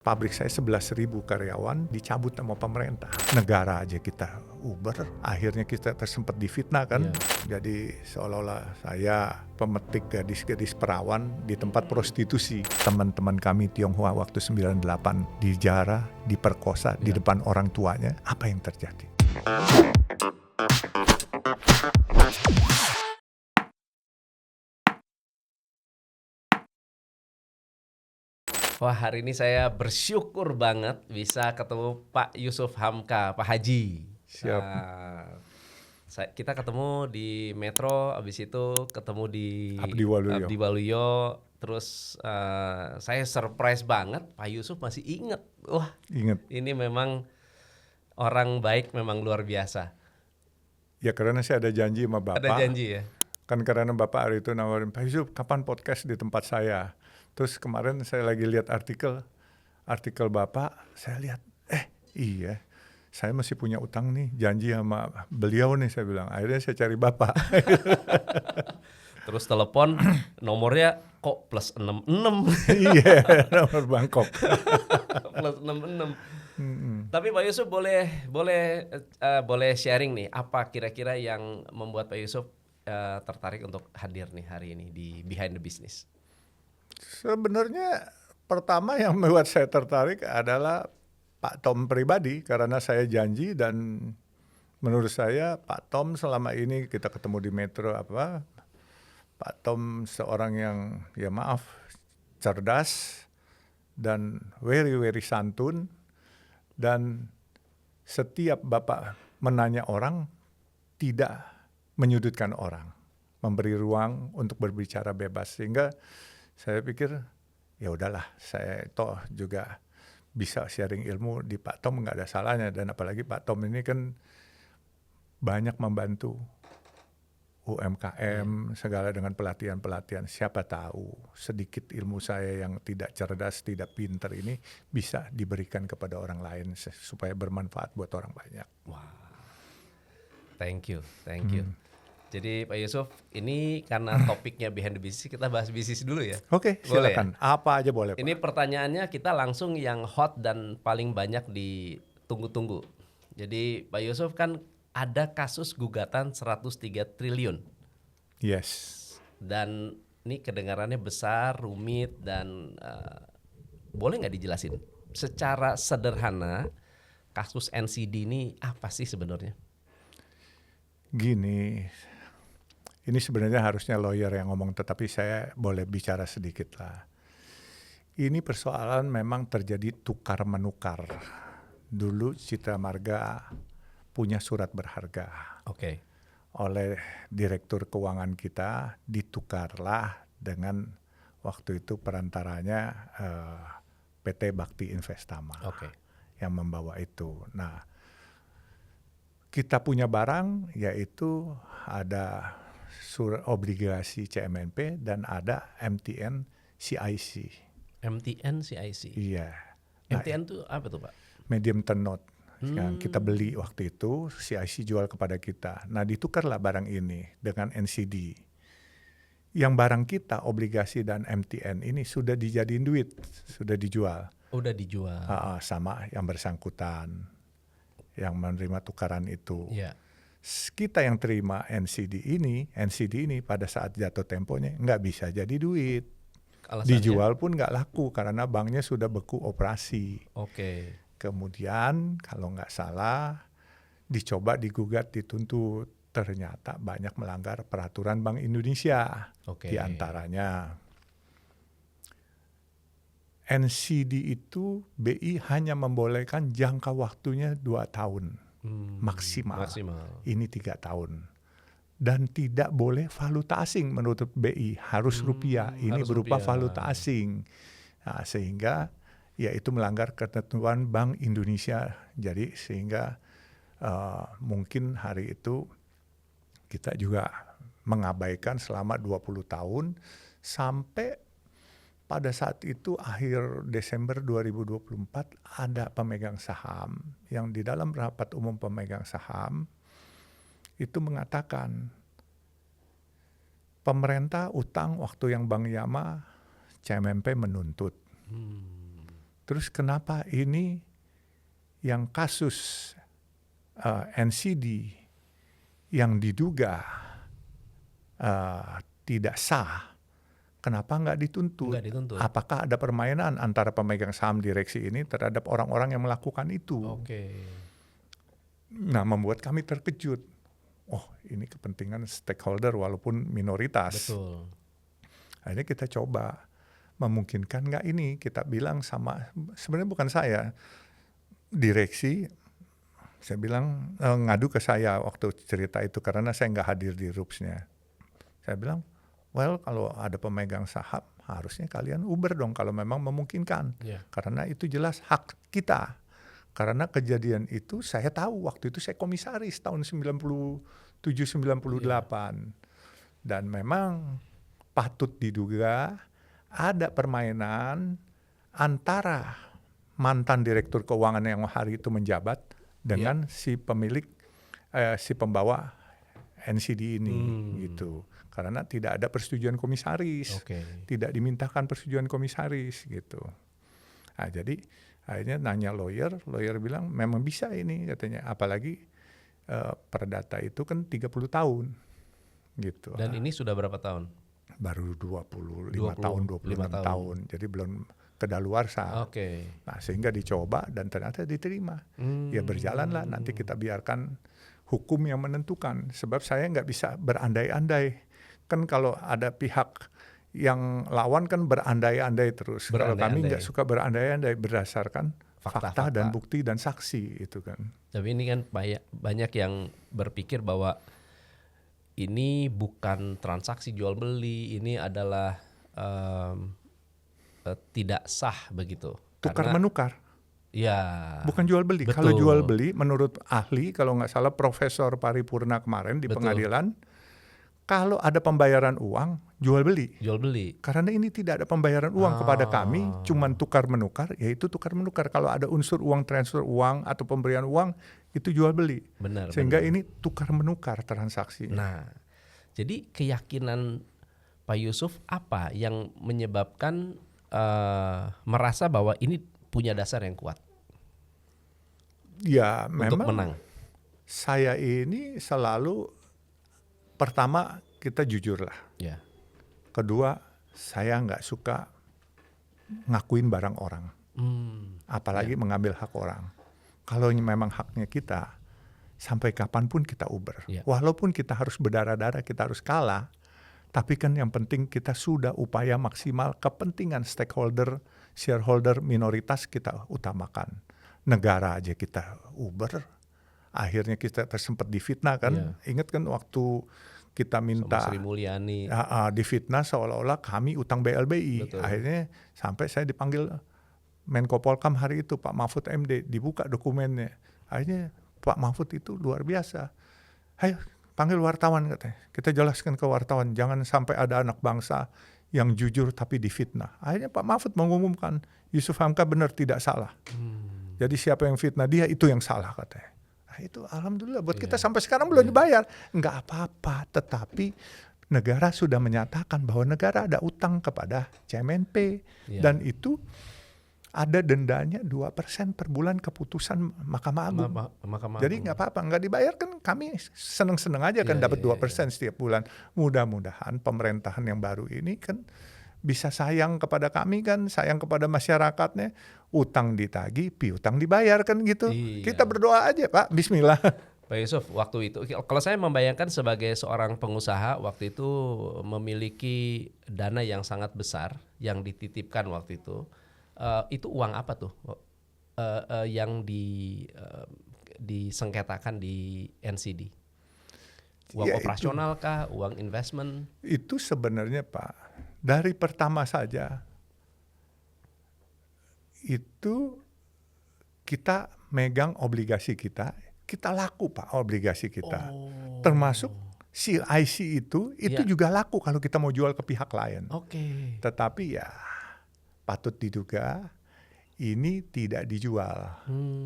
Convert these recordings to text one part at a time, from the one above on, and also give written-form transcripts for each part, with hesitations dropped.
Pabrik saya 11.000 karyawan dicabut sama pemerintah. Negara aja kita Uber, akhirnya kita tersempat difitnah kan. Jadi seolah-olah saya pemetik gadis-gadis perawan di tempat prostitusi. Teman-teman kami Tionghoa waktu 98 dijarah, diperkosa di depan orang tuanya. Apa yang terjadi? Wah, hari ini saya bersyukur banget bisa ketemu Pak Yusuf Hamka, Pak Haji. Siap. Kita ketemu di Metro, abis itu ketemu di Abdi Waluyo. Abdi Waluyo. Terus saya surprise banget, Pak Yusuf masih inget. Wah, Ingat. ini memang orang baik, memang luar biasa. Ya karena saya ada janji sama Bapak. Ada janji ya? Kan karena Bapak hari itu nawarin, Pak Yusuf kapan podcast di tempat saya. Terus kemarin saya lagi lihat artikel Bapak, saya lihat, iya, saya masih punya utang nih, janji sama beliau nih, saya bilang. Akhirnya saya cari Bapak. Terus telepon, nomornya kok plus 66. Iya, nomor Bangkok. Plus 66. Tapi Pak Yusuf boleh sharing nih, apa kira-kira yang membuat Pak Yusuf tertarik untuk hadir nih hari ini di Behind the Business? Sebenarnya pertama yang membuat saya tertarik adalah Pak Tom pribadi, karena saya janji dan menurut saya Pak Tom selama ini kita ketemu di Metro Pak Tom seorang yang cerdas dan very santun, dan setiap Bapak menanya orang tidak menyudutkan orang, memberi ruang untuk berbicara bebas, sehingga saya pikir ya udahlah, saya toh juga bisa sharing ilmu di Pak Tom, nggak ada salahnya. Dan apalagi Pak Tom ini kan banyak membantu UMKM segala dengan pelatihan. Siapa tahu sedikit ilmu saya yang tidak cerdas, tidak pintar ini bisa diberikan kepada orang lain supaya bermanfaat buat orang banyak. Wah, thank you. Jadi Pak Yusuf, ini karena topiknya Behind the Business, kita bahas bisnis dulu ya. Oke, silakan. Ya? Apa aja boleh, Pak. Ini pertanyaannya kita langsung yang hot dan paling banyak ditunggu-tunggu. Jadi Pak Yusuf, kan ada kasus gugatan 103 triliun. Yes. Dan ini kedengarannya besar, rumit, dan boleh nggak dijelasin secara sederhana kasus NCD ini apa sih sebenarnya? Gini, ini sebenarnya harusnya lawyer yang ngomong, tetapi saya boleh bicara sedikit lah. Ini persoalan memang terjadi tukar-menukar. Dulu Citra Marga punya surat berharga. Oke. Oleh direktur keuangan kita, ditukarlah dengan waktu itu perantaranya PT Bakti Investama. Oke. Yang membawa itu. Nah, kita punya barang, yaitu ada surat obligasi CMNP dan ada MTN CIC. MTN CIC. Iya. MTN itu apa tuh, Pak? Medium term note. Yang kita beli waktu itu, CIC jual kepada kita. Nah, ditukarlah barang ini dengan NCD. Yang barang kita, obligasi dan MTN ini sudah dijadiin duit, sudah dijual. Udah dijual. Sama yang bersangkutan, yang menerima tukaran itu. Iya. Kita yang terima NCD ini pada saat jatuh temponya nggak bisa jadi duit. Alasannya? Dijual pun nggak laku karena banknya sudah beku operasi. Oke. Kemudian kalau nggak salah dicoba digugat, dituntut, ternyata banyak melanggar peraturan Bank Indonesia. Oke. Di antaranya NCD itu BI hanya membolehkan jangka waktunya 2 tahun maksimal. Ini 3 tahun. Dan tidak boleh valuta asing menurut BI, harus rupiah. Ini harus berupa rupiah. Valuta asing. Nah, sehingga ya itu melanggar ketentuan Bank Indonesia. Jadi sehingga mungkin hari itu kita juga mengabaikan selama 20 tahun sampai pada saat itu akhir Desember 2024 ada pemegang saham yang di dalam rapat umum pemegang saham itu mengatakan pemerintah utang waktu yang Bank Yama CMMP menuntut. Terus kenapa ini yang kasus NCD yang diduga tidak sah, kenapa nggak dituntut? Apakah ada permainan antara pemegang saham direksi ini terhadap orang-orang yang melakukan itu? Nah, membuat kami terkejut. Oh, ini kepentingan stakeholder walaupun minoritas. Betul. Akhirnya kita coba memungkinkan nggak ini, kita bilang sama, sebenarnya bukan saya, direksi, saya bilang ngadu ke saya waktu cerita itu karena saya nggak hadir di RUPS-nya. Saya bilang, well kalau ada pemegang saham harusnya kalian uber dong kalau memang memungkinkan. Karena itu jelas hak kita. Karena kejadian itu saya tahu waktu itu saya komisaris tahun 97-98. Dan memang patut diduga ada permainan antara mantan direktur keuangan yang hari itu menjabat dengan si pemilik, si pembawa NCD ini gitu. Karena tidak ada persetujuan komisaris, tidak dimintakan persetujuan komisaris gitu. Nah, jadi akhirnya nanya lawyer bilang memang bisa ini katanya, apalagi perdata itu kan 30 tahun gitu. Dan ini sudah berapa tahun? Baru 26 tahun, jadi belum kedaluarsa. Nah, sehingga dicoba dan ternyata diterima. Ya berjalanlah, nanti kita biarkan hukum yang menentukan. Sebab saya nggak bisa berandai-andai. Kan kalau ada pihak yang lawan kan berandai-andai terus. Kalau kami nggak suka berandai-andai berdasarkan fakta dan bukti dan saksi itu kan. Tapi ini kan banyak yang berpikir bahwa ini bukan transaksi jual beli, ini adalah tidak sah begitu. Tukar menukar. Ya. Bukan jual beli. Betul. Kalau jual beli menurut ahli, kalau nggak salah Profesor Paripurna kemarin di pengadilan, kalau ada pembayaran uang, jual beli. Jual beli. Karena ini tidak ada pembayaran uang kepada kami, cuman tukar menukar, yaitu tukar menukar. Kalau ada unsur uang, transfer uang atau pemberian uang, itu jual beli. Benar. Sehingga ini tukar menukar transaksinya. Nah, jadi keyakinan Pak Yusuf apa yang menyebabkan merasa bahwa ini punya dasar yang kuat? Ya, untuk memang menang. Saya ini selalu pertama kita jujur lah. Kedua, saya nggak suka ngakuin barang orang, apalagi mengambil hak orang. Kalau memang haknya kita, sampai kapanpun kita uber. Walaupun kita harus berdarah-darah, kita harus kalah, tapi kan yang penting kita sudah upaya maksimal kepentingan stakeholder, shareholder, minoritas kita utamakan. Negara aja kita uber, akhirnya kita sempat difitnah kan. Ingat kan waktu kita minta Sri Mulyani difitnah seolah-olah kami utang BLBI. Betul. Akhirnya sampai saya dipanggil Menko Polkam hari itu, Pak Mahfud MD, dibuka dokumennya. Akhirnya Pak Mahfud itu luar biasa. Ayo panggil wartawan katanya. Kita jelaskan ke wartawan, jangan sampai ada anak bangsa yang jujur tapi difitnah. Akhirnya Pak Mahfud mengumumkan Yusuf Hamka benar tidak salah. Jadi siapa yang fitnah dia itu yang salah katanya. Nah, itu alhamdulillah buat kita sampai sekarang belum dibayar. Enggak apa-apa, tetapi negara sudah menyatakan bahwa negara ada utang kepada CMNP dan itu ada dendanya 2% per bulan keputusan Mahkamah Agung. Jadi nggak apa-apa, nggak dibayar kan kami seneng-seneng aja kan dapat 2% setiap bulan. Mudah-mudahan pemerintahan yang baru ini kan bisa sayang kepada kami kan, sayang kepada masyarakatnya, utang ditagih, piutang dibayar kan gitu. Kita berdoa aja Pak, bismillah. Pak Yusuf, waktu itu, kalau saya membayangkan sebagai seorang pengusaha, waktu itu memiliki dana yang sangat besar yang dititipkan waktu itu uang apa tuh yang disengketakan di NCD? Uang operasional kah? Uang investment? Itu sebenarnya Pak, dari pertama saja itu kita megang obligasi kita laku Pak obligasi kita. Termasuk CIC itu juga laku kalau kita mau jual ke pihak lain. Tetapi ya patut diduga ini tidak dijual.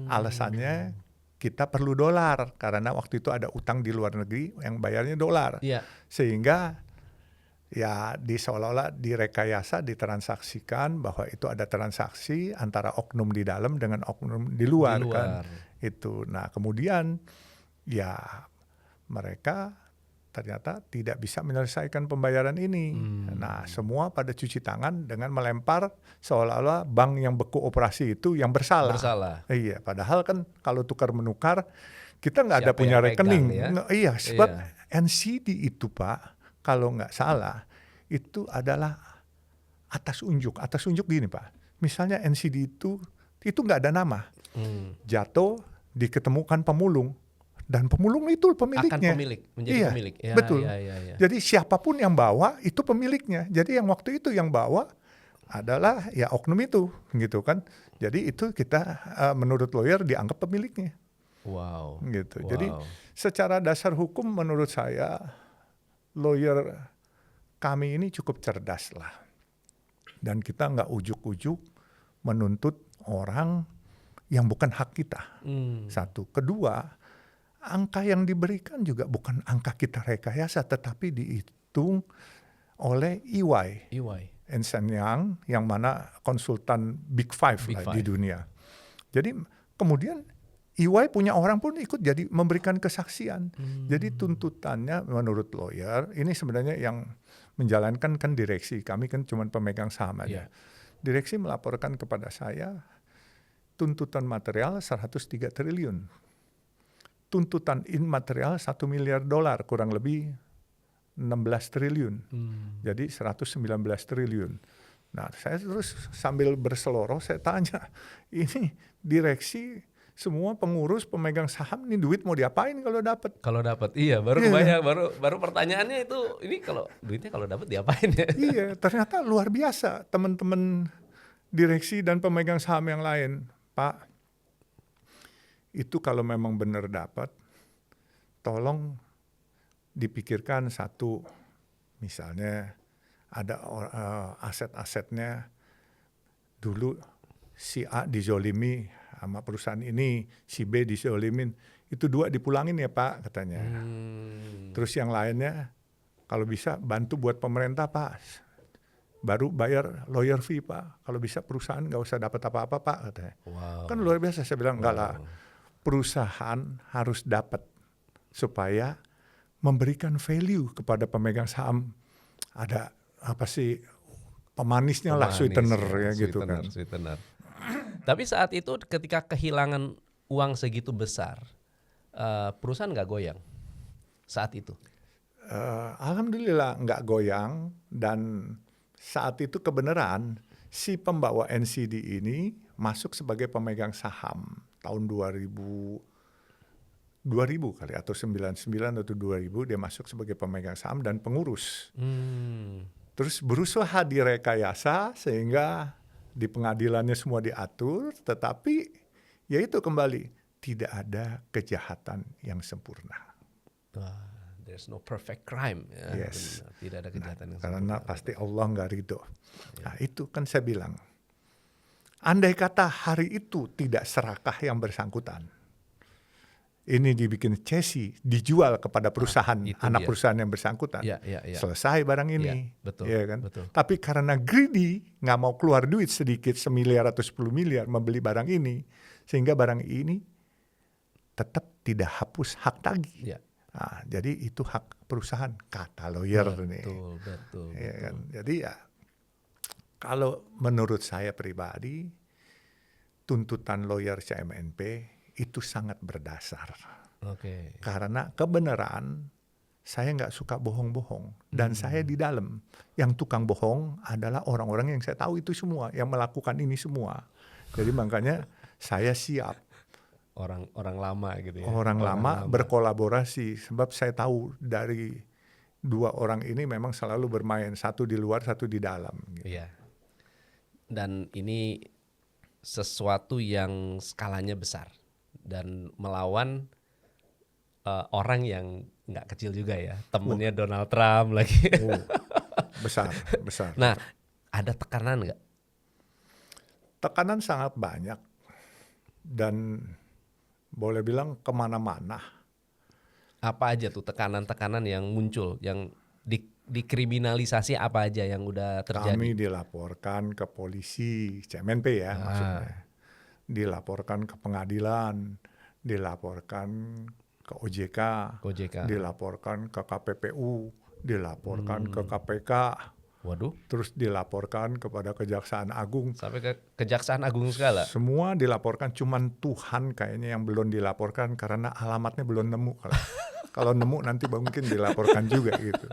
Alasannya kita perlu dolar karena waktu itu ada utang di luar negeri yang bayarnya dolar. Sehingga Ya seolah-olah direkayasa, ditransaksikan bahwa itu ada transaksi antara oknum di dalam dengan oknum di luar. Kan itu. Nah kemudian ya mereka ternyata tidak bisa menyelesaikan pembayaran ini. Nah semua pada cuci tangan dengan melempar seolah-olah bank yang beku operasi itu yang bersalah. Iya, padahal kan kalau tukar menukar kita nggak ada punya rekening. Iya, sebab NCD itu Pak, kalau nggak salah itu adalah atas unjuk. Atas unjuk gini Pak, misalnya NCD itu nggak ada nama. Jatuh, diketemukan pemulung, dan pemulung itu pemiliknya. Akan menjadi pemilik. Ya, betul. Ya. Jadi siapapun yang bawa itu pemiliknya. Jadi yang waktu itu yang bawa adalah ya oknum itu, gitu kan. Jadi itu kita menurut lawyer dianggap pemiliknya. Wow. Gitu. Jadi secara dasar hukum menurut saya lawyer kami ini cukup cerdas lah. Dan kita nggak ujuk-ujuk menuntut orang yang bukan hak kita. Satu. Kedua, angka yang diberikan juga bukan angka kita rekayasa, tetapi dihitung oleh EY. Ernst & Young, yang mana konsultan Big Five di dunia. Jadi kemudian EY punya orang pun ikut jadi memberikan kesaksian. Jadi tuntutannya menurut lawyer, ini sebenarnya yang menjalankan kan direksi. Kami kan cuma pemegang saham aja. Direksi melaporkan kepada saya tuntutan material 103 triliun. Tuntutan immaterial $1 miliar, kurang lebih 16 triliun. Jadi 119 triliun. Nah, saya terus sambil berseloroh saya tanya, ini direksi semua pengurus pemegang saham ini duit mau diapain kalau dapat? Iya, kebayang, baru pertanyaannya itu, ini kalau duitnya kalau dapat diapain ya? Iya, ternyata luar biasa teman-teman direksi dan pemegang saham yang lain, Pak. Itu kalau memang benar dapat, tolong dipikirkan satu, misalnya ada aset-asetnya dulu si A dizolimi sama perusahaan ini, si B dizolimin, itu 2 dipulangin ya Pak katanya. Terus yang lainnya kalau bisa bantu buat pemerintah Pak, baru bayar lawyer fee Pak. Kalau bisa perusahaan nggak usah dapat apa-apa Pak katanya. Kan luar biasa. Saya bilang enggak lah, perusahaan harus dapat supaya memberikan value kepada pemegang saham. Ada apa sih pemanisnya lah, sweetener ya gitu kan. Sweetener. Tapi saat itu ketika kehilangan uang segitu besar, perusahaan nggak goyang saat itu? Alhamdulillah nggak goyang, dan saat itu kebenaran si pembawa NCD ini masuk sebagai pemegang saham tahun 2000 kali atau 99 atau 2000 dia masuk sebagai pemegang saham dan pengurus. Terus berusaha direkayasa sehingga di pengadilannya semua diatur, tetapi ya itu kembali tidak ada kejahatan yang sempurna. There's no perfect crime. Ya, yes. Tidak ada kejahatan yang karena sempurna. Karena pasti Allah nggak ridho. Nah itu kan saya bilang, andai kata hari itu tidak serakah yang bersangkutan, ini dibikin chassis, dijual kepada perusahaan, anak perusahaan yang bersangkutan, selesai barang ini. Betul, ya kan? Betul. Tapi karena greedy, nggak mau keluar duit sedikit, 1 miliar atau 10 miliar membeli barang ini, sehingga barang ini tetap tidak hapus hak tagih. Nah, jadi itu hak perusahaan, kata lawyer nih. Betul. Kan? Jadi ya, kalau menurut saya pribadi, tuntutan lawyer CMNP itu sangat berdasar. Karena kebenaran, saya nggak suka bohong-bohong. Dan saya di dalam, yang tukang bohong adalah orang-orang yang saya tahu itu semua, yang melakukan ini semua. Jadi makanya saya siap. Orang lama gitu ya. Orang lama berkolaborasi, sebab saya tahu dari 2 orang ini memang selalu bermain, satu di luar, satu di dalam. Gitu. Iya. Dan ini sesuatu yang skalanya besar. Dan melawan orang yang nggak kecil juga ya, temennya Donald Trump lagi. Besar. Nah, ada tekanan nggak? Tekanan sangat banyak, dan boleh bilang kemana-mana. Apa aja tuh tekanan-tekanan yang muncul, yang dikriminalisasi apa aja yang udah terjadi? Kami dilaporkan ke polisi, CMNP ya maksudnya. Dilaporkan ke pengadilan, dilaporkan ke OJK, dilaporkan ke KPPU, dilaporkan ke KPK. Waduh. Terus dilaporkan kepada Kejaksaan Agung. Sampai ke Kejaksaan Agung segala? Semua dilaporkan, cuman Tuhan kayaknya yang belum dilaporkan karena alamatnya belum nemu. Kalau nemu nanti mungkin dilaporkan juga gitu.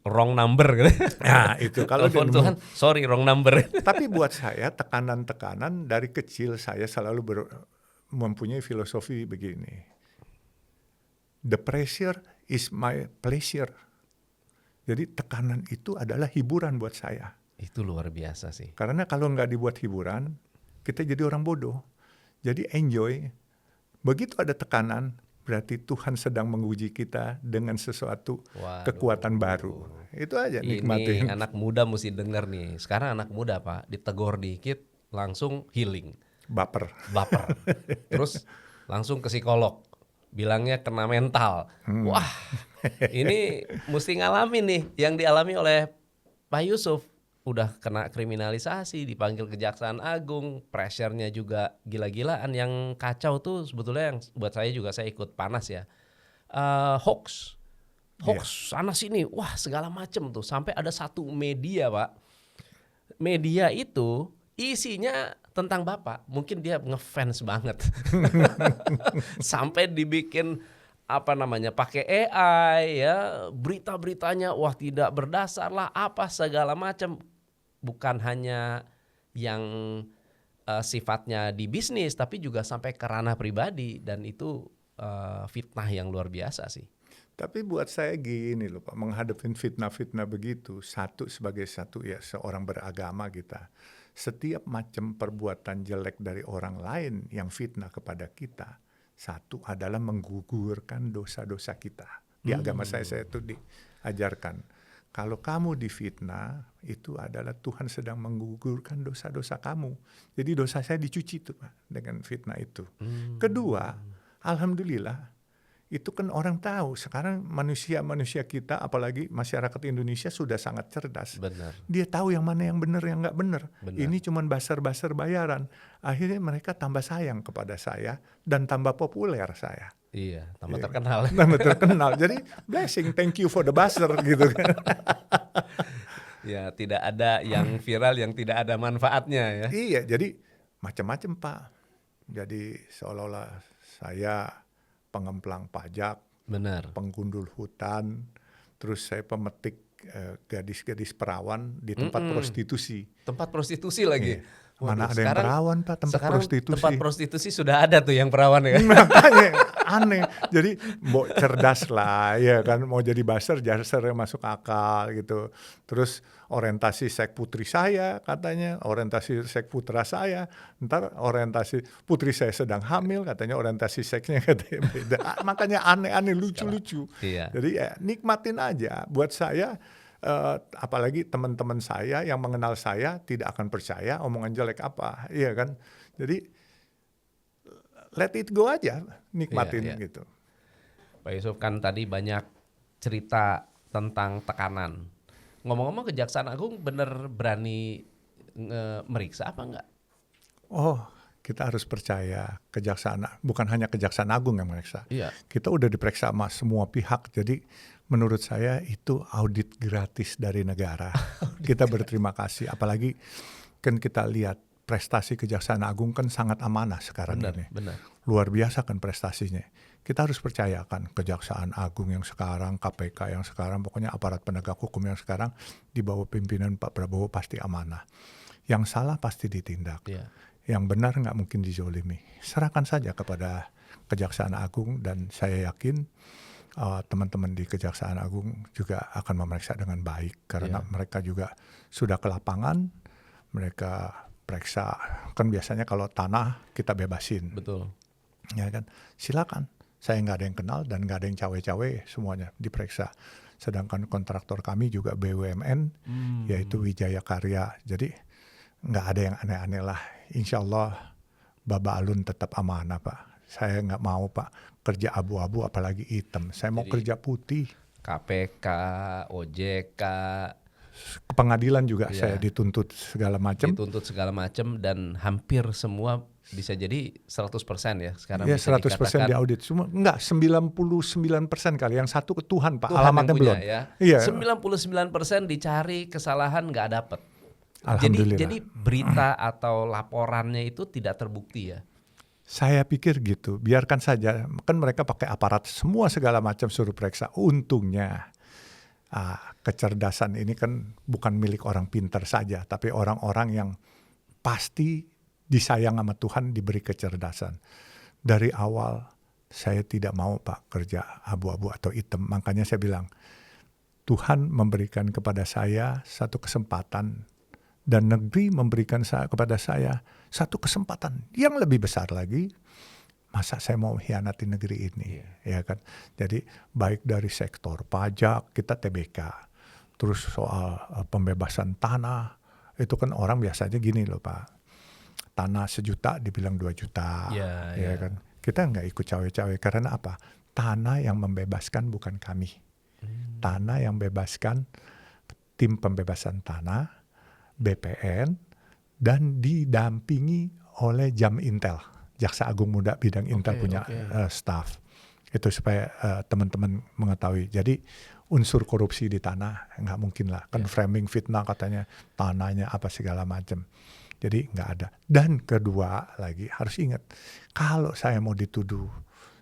Wrong number gitu. Nah itu kalau Tuhan, sorry wrong number. Tapi buat saya tekanan-tekanan dari kecil saya selalu mempunyai filosofi begini. The pressure is my pleasure. Jadi tekanan itu adalah hiburan buat saya. Itu luar biasa sih. Karena kalau nggak dibuat hiburan, kita jadi orang bodoh. Jadi enjoy. Begitu ada tekanan, berarti Tuhan sedang menguji kita dengan sesuatu kekuatan baru. Itu aja nikmatin. Ini anak muda mesti denger nih. Sekarang anak muda Pak, ditegor dikit langsung healing. Baper. Terus langsung ke psikolog. Bilangnya kena mental. Wah, ini mesti ngalamin nih yang dialami oleh Pak Yusuf. Udah kena kriminalisasi, dipanggil Kejaksaan Agung, pressure-nya juga gila-gilaan. Yang kacau tuh sebetulnya yang buat saya juga, saya ikut panas ya. Hoax sana sini, wah segala macem tuh. Sampai ada satu media Pak, media itu isinya tentang Bapak, mungkin dia ngefans banget. Sampai dibikin pakai AI ya, berita-beritanya wah tidak berdasar lah, apa segala macam. Bukan hanya yang sifatnya di bisnis, tapi juga sampai ke ranah pribadi, dan itu fitnah yang luar biasa sih. Tapi buat saya gini loh Pak, menghadapin fitnah-fitnah begitu, sebagai ya seorang beragama kita. Setiap macam perbuatan jelek dari orang lain yang fitnah kepada kita, satu adalah menggugurkan dosa-dosa kita. Di agama saya itu diajarkan. Kalau kamu difitnah, itu adalah Tuhan sedang menggugurkan dosa-dosa kamu. Jadi dosa saya dicuci tuh Pak, dengan fitnah itu. Kedua, alhamdulillah, itu kan orang tahu sekarang manusia kita, apalagi masyarakat Indonesia sudah sangat cerdas. Benar. Dia tahu yang mana yang benar, yang nggak benar. Ini cuma basar-basar bayaran. Akhirnya mereka tambah sayang kepada saya dan tambah populer saya. Iya, tambah terkenal. Tambah terkenal. Jadi blessing, thank you for the buzzer gitu kan. Ya, tidak ada yang viral yang tidak ada manfaatnya ya. Iya, jadi macam-macam Pak. Jadi seolah-olah saya pengemplang pajak, benar, penggundul hutan, terus saya pemetik gadis-gadis perawan di tempat prostitusi. Tempat prostitusi lagi. Iya. Mana ada yang perawan Pak, tempat prostitusi. Tempat prostitusi sudah ada tuh yang perawan ya. Makanya aneh. Jadi mau cerdas lah ya kan, mau jadi buzzer masuk akal gitu. Terus orientasi seks putri saya katanya, orientasi seks putra saya. Ntar orientasi putri saya sedang hamil katanya, orientasi seksnya katanya beda. Makanya aneh-aneh, lucu-lucu. Iya. Jadi ya nikmatin aja. Buat saya apalagi teman-teman saya yang mengenal saya tidak akan percaya omongan jelek apa, iya kan? Jadi let it go aja, nikmatin gitu. Pak Yusuf kan tadi banyak cerita tentang tekanan. Ngomong-ngomong, Kejaksaan Agung bener berani meriksa apa enggak? Oh, kita harus percaya Kejaksaan, bukan hanya Kejaksaan Agung yang meriksa. Iya. Kita udah diperiksa sama semua pihak, jadi menurut saya itu audit gratis dari negara. Kita berterima kasih, apalagi kan kita lihat prestasi Kejaksaan Agung kan sangat amanah sekarang ini. Benar. Luar biasa kan prestasinya. Kita harus percayakan Kejaksaan Agung yang sekarang, KPK yang sekarang, pokoknya aparat penegak hukum yang sekarang di bawah pimpinan Pak Prabowo pasti amanah. Yang salah pasti ditindak. Yeah. Yang benar nggak mungkin dizolimi. Serahkan saja kepada Kejaksaan Agung, dan saya yakin teman-teman di Kejaksaan Agung juga akan memeriksa dengan baik, karena mereka juga sudah ke lapangan, mereka periksa. Kan biasanya kalau tanah kita bebasin. Betul. Ya kan, silakan. Saya nggak ada yang kenal dan nggak ada yang cawe-cawe, semuanya diperiksa. Sedangkan kontraktor kami juga BUMN, yaitu Wijaya Karya. Jadi nggak ada yang aneh-aneh lah. Insya Allah Baba Alun tetap amanah Pak. Saya nggak mau Pak kerja abu-abu apalagi hitam. Saya mau kerja putih. KPK, OJK, pengadilan juga saya dituntut segala macam. Dituntut segala macam dan hampir semua bisa jadi 100% ya sekarang ya, bisa 100% dikatakan. diaudit. Cuma enggak 99% kali. Yang satu ke Tuhan, Pak. Tuhan Alamatnya punya, belum. Ya. Iya. 99% dicari kesalahan nggak dapet. Alhamdulillah. Jadi berita atau laporannya itu tidak terbukti ya. Saya pikir gitu, biarkan saja. Kan mereka pakai aparat semua segala macam suruh periksa. Untungnya kecerdasan ini kan bukan milik orang pintar saja, tapi orang-orang yang pasti disayang sama Tuhan diberi kecerdasan. Dari awal saya tidak mau Pak kerja abu-abu atau hitam. Makanya saya bilang, Tuhan memberikan kepada saya satu kesempatan dan negeri memberikan kepada saya satu kesempatan yang lebih besar lagi. Masa saya mau hianati negeri ini, ya kan? Jadi baik dari sektor pajak, kita TBK, terus soal pembebasan tanah, itu kan orang biasanya gini loh Pak, tanah 1 juta dibilang 2 juta, ya kan? Kita nggak ikut cawe-cawe karena apa? Tanah yang membebaskan bukan kami, tanah yang bebaskan tim pembebasan tanah, BPN, dan didampingi oleh Jam Intel. Jaksa Agung Muda bidang Intel punya staff. Itu supaya teman-teman mengetahui. Jadi unsur korupsi di tanah nggak mungkin lah. Kan framing fitnah katanya tanahnya apa segala macam. Jadi nggak ada. Dan kedua lagi harus ingat, kalau saya mau dituduh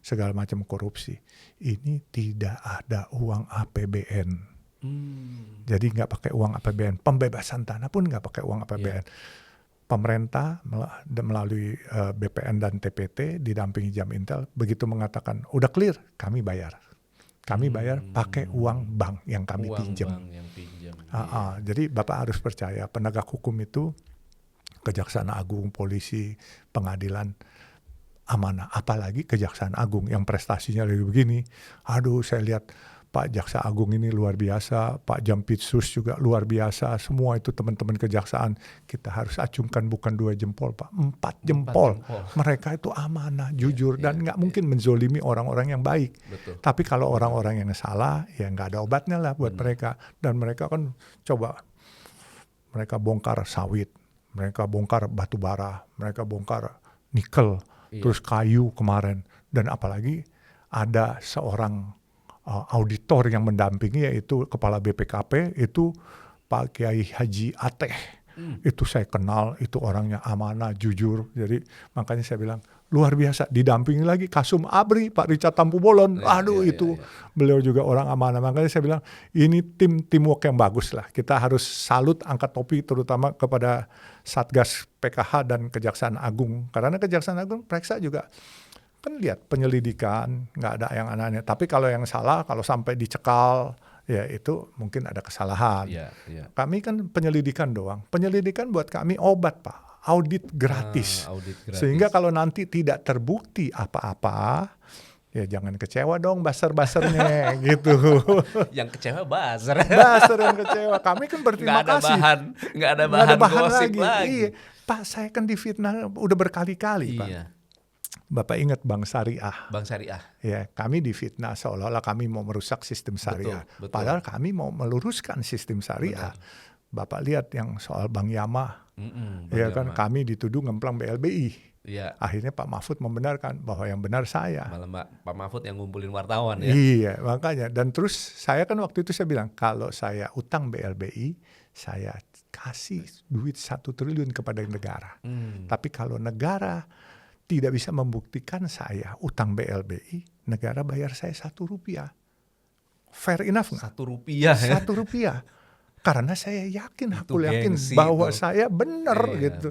segala macam korupsi, ini tidak ada uang APBN. Jadi nggak pakai uang APBN. Pembebasan tanah pun nggak pakai uang APBN. Pemerintah melalui BPN dan TPT didampingi Jam Intel begitu mengatakan udah clear, kami bayar. Kami bayar pakai uang bank yang kami pinjam. Jadi Bapak harus percaya penegak hukum itu, Kejaksaan Agung, polisi, pengadilan amanah. Apalagi Kejaksaan Agung yang prestasinya lagi begini. Aduh, saya lihat Pak Jaksa Agung ini luar biasa, Pak Jampitsus juga luar biasa, semua itu teman-teman kejaksaan. Kita harus acungkan bukan 2 jempol Pak, 4 jempol. Mereka itu amanah, jujur, dan nggak mungkin menzolimi orang-orang yang baik. Betul. Tapi kalau orang-orang yang salah, ya nggak ada obatnya lah buat mereka. Dan mereka kan coba, mereka bongkar sawit, mereka bongkar batu bara, mereka bongkar nikel, terus kayu kemarin. Dan apalagi ada seorang auditor yang mendampingi, yaitu Kepala BPKP, itu Pak Kiai Haji Ateh. Itu saya kenal, itu orangnya amanah, jujur. Jadi makanya saya bilang, luar biasa. Didampingi lagi Kasum Abri, Pak Richard Tampu-Bolon. Beliau juga orang amanah. Makanya saya bilang, ini teamwork yang bagus lah. Kita harus salut, angkat topi terutama kepada Satgas PKH dan Kejaksaan Agung. Karena Kejaksaan Agung periksa juga. Kan lihat penyelidikan, nggak ada yang aneh-aneh. Tapi kalau yang salah, kalau sampai dicekal, ya itu mungkin ada kesalahan. Kami kan penyelidikan doang. Penyelidikan buat kami obat Pak, audit gratis. Sehingga kalau nanti tidak terbukti apa-apa, ya jangan kecewa dong buzzer-buzzernya gitu. Yang kecewa buzzer. Buzzer yang kecewa. Kami kan berterima kasih. Nggak ada bahan gosip lagi. Iya. Pak, saya kan difitnah udah berkali-kali Pak. Bapak ingat Bank Syariah. Bank Syariah. Ya, kami difitnah seolah-olah kami mau merusak sistem syariah. Betul. Padahal kami mau meluruskan sistem syariah. Bapak lihat yang soal Bank Yama. Ya kan, kami dituduh ngemplang BLBI. Akhirnya Pak Mahfud membenarkan bahwa yang benar saya. Malah Pak Mahfud yang ngumpulin wartawan ya. Iya, makanya. Dan terus saya kan waktu itu saya bilang, kalau saya utang BLBI, saya kasih duit 1 triliun kepada negara. Tapi kalau negara tidak bisa membuktikan saya utang BLBI, negara bayar saya 1 rupiah. Fair enough nggak? 1 rupiah. 1 rupiah. Karena saya yakin, aku yakin bahwa saya benar gitu.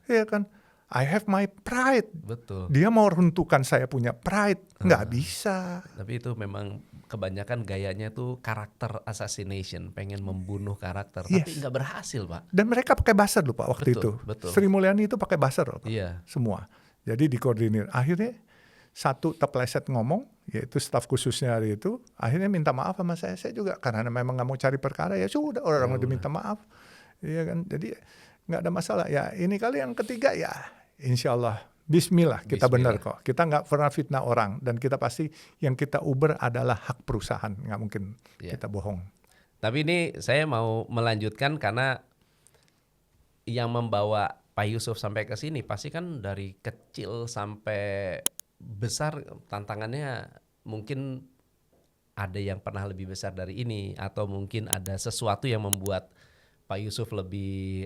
Iya kan? I have my pride. Betul. Dia mau runtuhkan saya punya pride, nggak bisa. Tapi itu memang kebanyakan gayanya tuh karakter assassination, pengen membunuh karakter, tapi nggak berhasil Pak. Dan mereka pakai buzzer loh Pak waktu itu. Sri Mulyani itu pakai buzzer loh Pak. Semua. Jadi dikoordinir. Akhirnya satu terpeleset ngomong, yaitu staf khususnya hari itu, akhirnya minta maaf sama saya. Saya juga karena memang nggak mau cari perkara, ya sudah orang udah minta maaf. Iya kan. Jadi nggak ada masalah. Ya ini kali yang ketiga ya insya Allah Bismillah, kita benar kok. Kita nggak pernah fitnah orang, dan kita pasti yang kita uber adalah hak perusahaan, nggak mungkin kita bohong. Tapi ini saya mau melanjutkan karena yang membawa Pak Yusuf sampai ke sini pasti kan dari kecil sampai besar tantangannya mungkin ada yang pernah lebih besar dari ini, atau mungkin ada sesuatu yang membuat Pak Yusuf lebih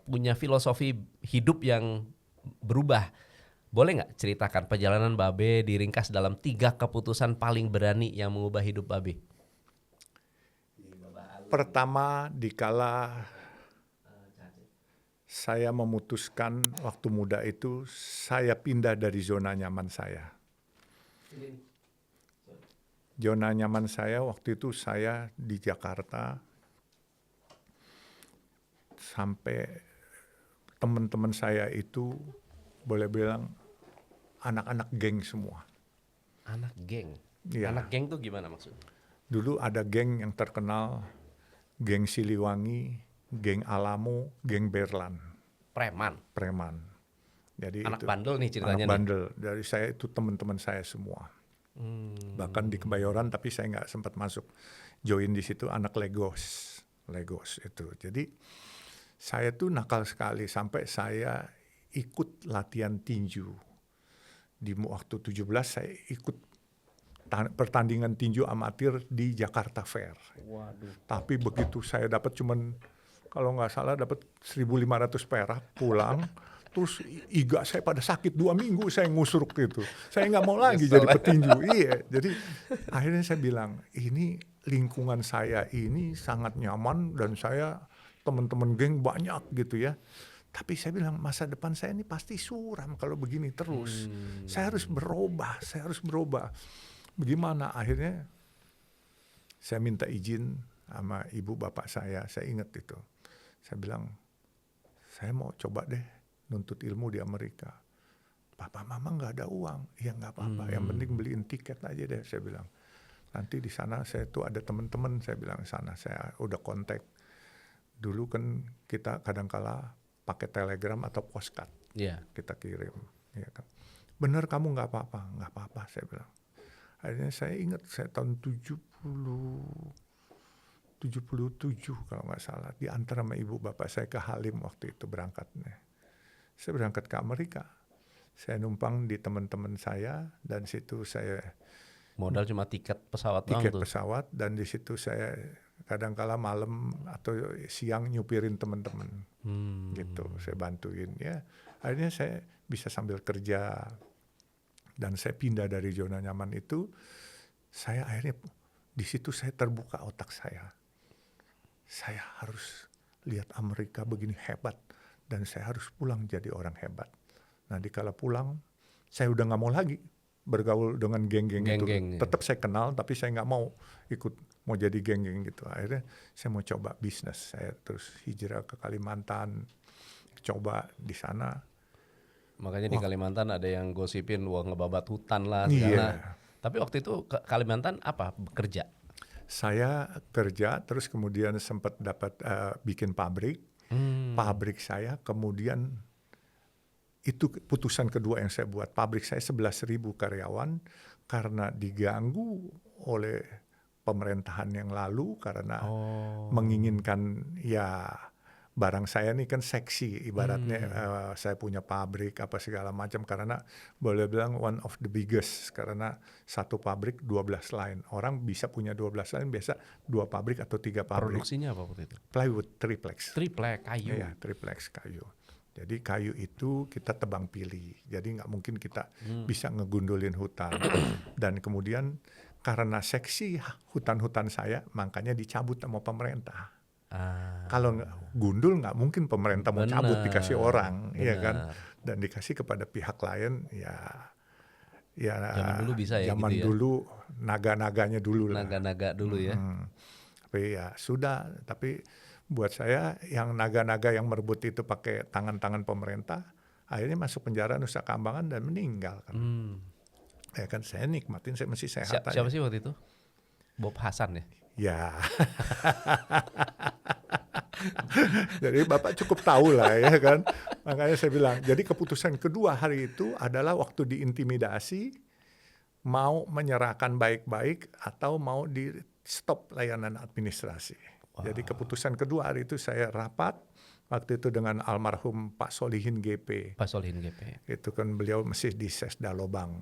punya filosofi hidup yang berubah. Boleh nggak ceritakan perjalanan Babe diringkas dalam 3 keputusan paling berani yang mengubah hidup Babe? Pertama, dikala saya memutuskan waktu muda itu, saya pindah dari zona nyaman saya. Zona nyaman saya waktu itu saya di Jakarta, sampai teman-teman saya itu boleh bilang anak-anak geng semua. Anak geng? Ya. Anak geng tuh gimana maksudnya? Dulu ada geng yang terkenal, geng Siliwangi, geng Alamo, geng Berlan. Preman. Jadi anak itu, bandel nih ceritanya. Anak bandel. Dari saya itu teman-teman saya semua. Bahkan di Kebayoran, tapi saya nggak sempat masuk. Join di situ anak Legos itu. Jadi saya tuh nakal sekali sampai saya ikut latihan tinju. Di waktu 17 saya ikut pertandingan tinju amatir di Jakarta Fair. Waduh. Tapi begitu saya dapat cuman, kalau nggak salah dapat 1.500 perak pulang. Terus iga saya pada sakit 2 minggu, saya ngusruk gitu. Saya nggak mau lagi jadi petinju. Iya, jadi akhirnya saya bilang, ini lingkungan saya ini sangat nyaman dan saya teman-teman geng banyak gitu ya. Tapi saya bilang masa depan saya ini pasti suram kalau begini terus. Saya harus berubah. Bagaimana? Akhirnya saya minta izin sama ibu bapak saya ingat itu. Saya bilang, saya mau coba deh nuntut ilmu di Amerika. Papa mama nggak ada uang. Ya nggak apa-apa, yang penting beliin tiket aja deh, saya bilang. Nanti di sana saya tuh ada teman-teman, saya bilang di sana saya udah kontak. Dulu kan kita kadang-kala pakai telegram atau postcard, kita kirim. Ya kan. Bener kamu nggak apa-apa, saya bilang. Akhirnya saya ingat, saya tahun 77 kalau nggak salah, diantar sama ibu bapak saya ke Halim waktu itu berangkatnya. Saya berangkat ke Amerika. Saya numpang di teman-teman saya, dan situ saya modal cuma tiket pesawat pesawat, dan di situ saya kadang-kala malam atau siang nyupirin teman-teman. Gitu, saya bantuin ya. Akhirnya saya bisa sambil kerja, dan saya pindah dari zona nyaman itu. Saya akhirnya di situ saya terbuka otak saya. Saya harus lihat Amerika begini hebat, dan saya harus pulang jadi orang hebat. Nah, dikala pulang, saya udah nggak mau lagi bergaul dengan geng-geng itu. Tetap saya kenal, tapi saya nggak mau mau jadi geng-geng gitu. Akhirnya saya mau coba bisnis. Saya terus hijrah ke Kalimantan, coba di sana. Makanya di Kalimantan ada yang gosipin ngebabat hutan lah segala. Tapi waktu itu ke Kalimantan apa? Bekerja? Saya kerja, terus kemudian sempat dapat bikin pabrik. Pabrik saya kemudian, itu putusan kedua yang saya buat. Pabrik saya 11.000 karyawan karena diganggu oleh pemerintahan yang lalu karena menginginkan ya barang saya nih kan seksi ibaratnya. Saya punya pabrik apa segala macam, karena boleh bilang one of the biggest, karena satu pabrik 12 line. Orang bisa punya 12 line, biasa 2 pabrik atau 3 pabrik. Produksinya apa waktu itu? Plywood, triplex kayu. Iya, triplex kayu. Jadi kayu itu kita tebang pilih, jadi nggak mungkin kita bisa ngegundulin hutan. Dan kemudian karena seksi hutan-hutan saya, makanya dicabut sama pemerintah. Kalau gundul nggak mungkin pemerintah mau cabut, dikasih orang, ya kan? Dan dikasih kepada pihak lain, ya zaman dulu bisa ya. Zaman gitu dulu naga-naganya dulu lah. Naga-naga dulu ya. Tapi ya sudah. Tapi buat saya yang naga-naga yang merebut itu pakai tangan-tangan pemerintah, akhirnya masuk penjara Nusa Kambangan dan meninggal kan. Ya kan, saya nikmatin, saya masih sehat aja. Siapa sih waktu itu? Bob Hasan ya? Ya. Jadi Bapak cukup tahu lah ya kan. Makanya saya bilang, jadi keputusan kedua hari itu adalah waktu diintimidasi, mau menyerahkan baik-baik atau mau di stop layanan administrasi. Jadi keputusan kedua hari itu saya rapat, waktu itu dengan almarhum Pak Solihin GP. Pak Solihin GP. Itu kan beliau masih di Sesda Lobang.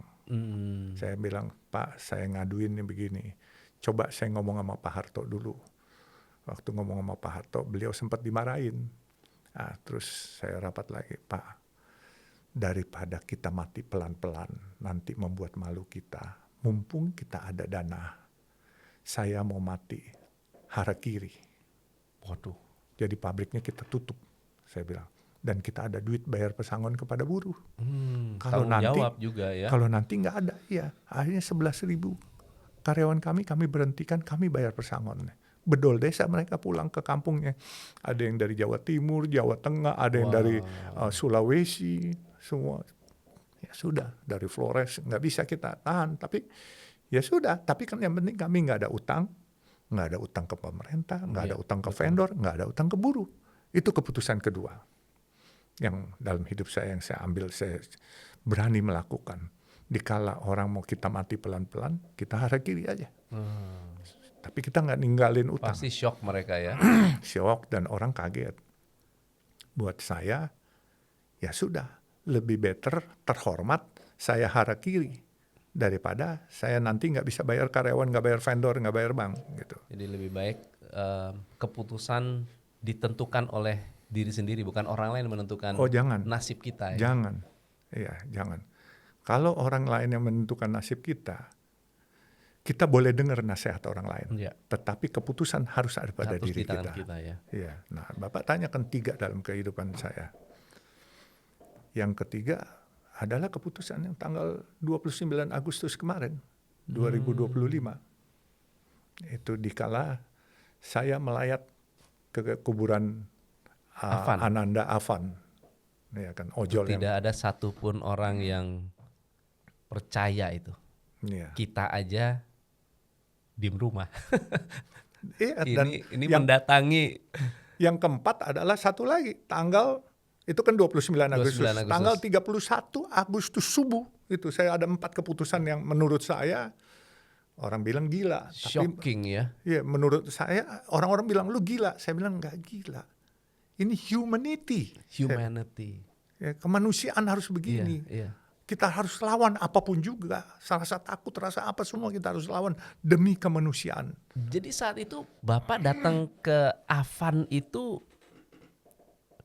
Saya bilang, Pak, saya ngaduin nih begini. Coba saya ngomong sama Pak Harto dulu. Waktu ngomong sama Pak Harto, beliau sempat dimarahin. Nah, terus saya rapat lagi, Pak, daripada kita mati pelan-pelan, nanti membuat malu kita. Mumpung kita ada dana, saya mau mati harakiri. Waduh. Jadi pabriknya kita tutup, saya bilang. Dan kita ada duit bayar pesangon kepada buruh. Kalau nanti jawab juga ya. Kalau nanti nggak ada, ya akhirnya 11.000 karyawan kami berhentikan, kami bayar pesangon. Bedol desa mereka pulang ke kampungnya. Ada yang dari Jawa Timur, Jawa Tengah, ada yang dari Sulawesi, semua. Ya sudah, dari Flores nggak bisa kita tahan. Tapi ya sudah, tapi kan yang penting kami nggak ada utang. Nggak ada utang ke pemerintah, nggak ada utang ke vendor, nggak ada utang ke buruh. Itu keputusan kedua yang dalam hidup saya yang saya ambil, saya berani melakukan. Dikala orang mau kita mati pelan-pelan, kita harakiri aja. Tapi kita nggak ninggalin utang. Pasti shock mereka ya. Shock dan orang kaget. Buat saya, ya sudah, lebih better, terhormat, saya harakiri daripada saya nanti nggak bisa bayar karyawan, nggak bayar vendor, nggak bayar bank gitu. Jadi lebih baik keputusan ditentukan oleh diri sendiri, bukan orang lain menentukan nasib kita. Ya? Jangan, iya jangan. Kalau orang lain yang menentukan nasib kita boleh dengar nasihat orang lain. Ya. Tetapi keputusan harus ada pada diri kita. Ya. Iya. Nah, Bapak tanyakan 3 dalam kehidupan saya. Yang ketiga adalah keputusan yang tanggal 29 Agustus kemarin, 2025. Itu dikala saya melayat ke kuburan Ananda Afan. Ya kan, ojol. Tidak ada satupun orang yang percaya itu. Ya. Kita aja diem rumah. Iya, ini mendatangi. Yang keempat adalah satu lagi, tanggal itu kan 29 Agustus. Tanggal 31 Agustus subuh itu saya ada 4 keputusan yang menurut saya orang bilang gila. Shocking tapi, ya. Iya, menurut saya orang-orang bilang lu gila. Saya bilang nggak gila. Ini humanity. Ya, kemanusiaan harus begini. Iya. Kita harus lawan apapun juga. Rasa takut, rasa apa semua kita harus lawan demi kemanusiaan. Jadi saat itu Bapak datang ke Afan itu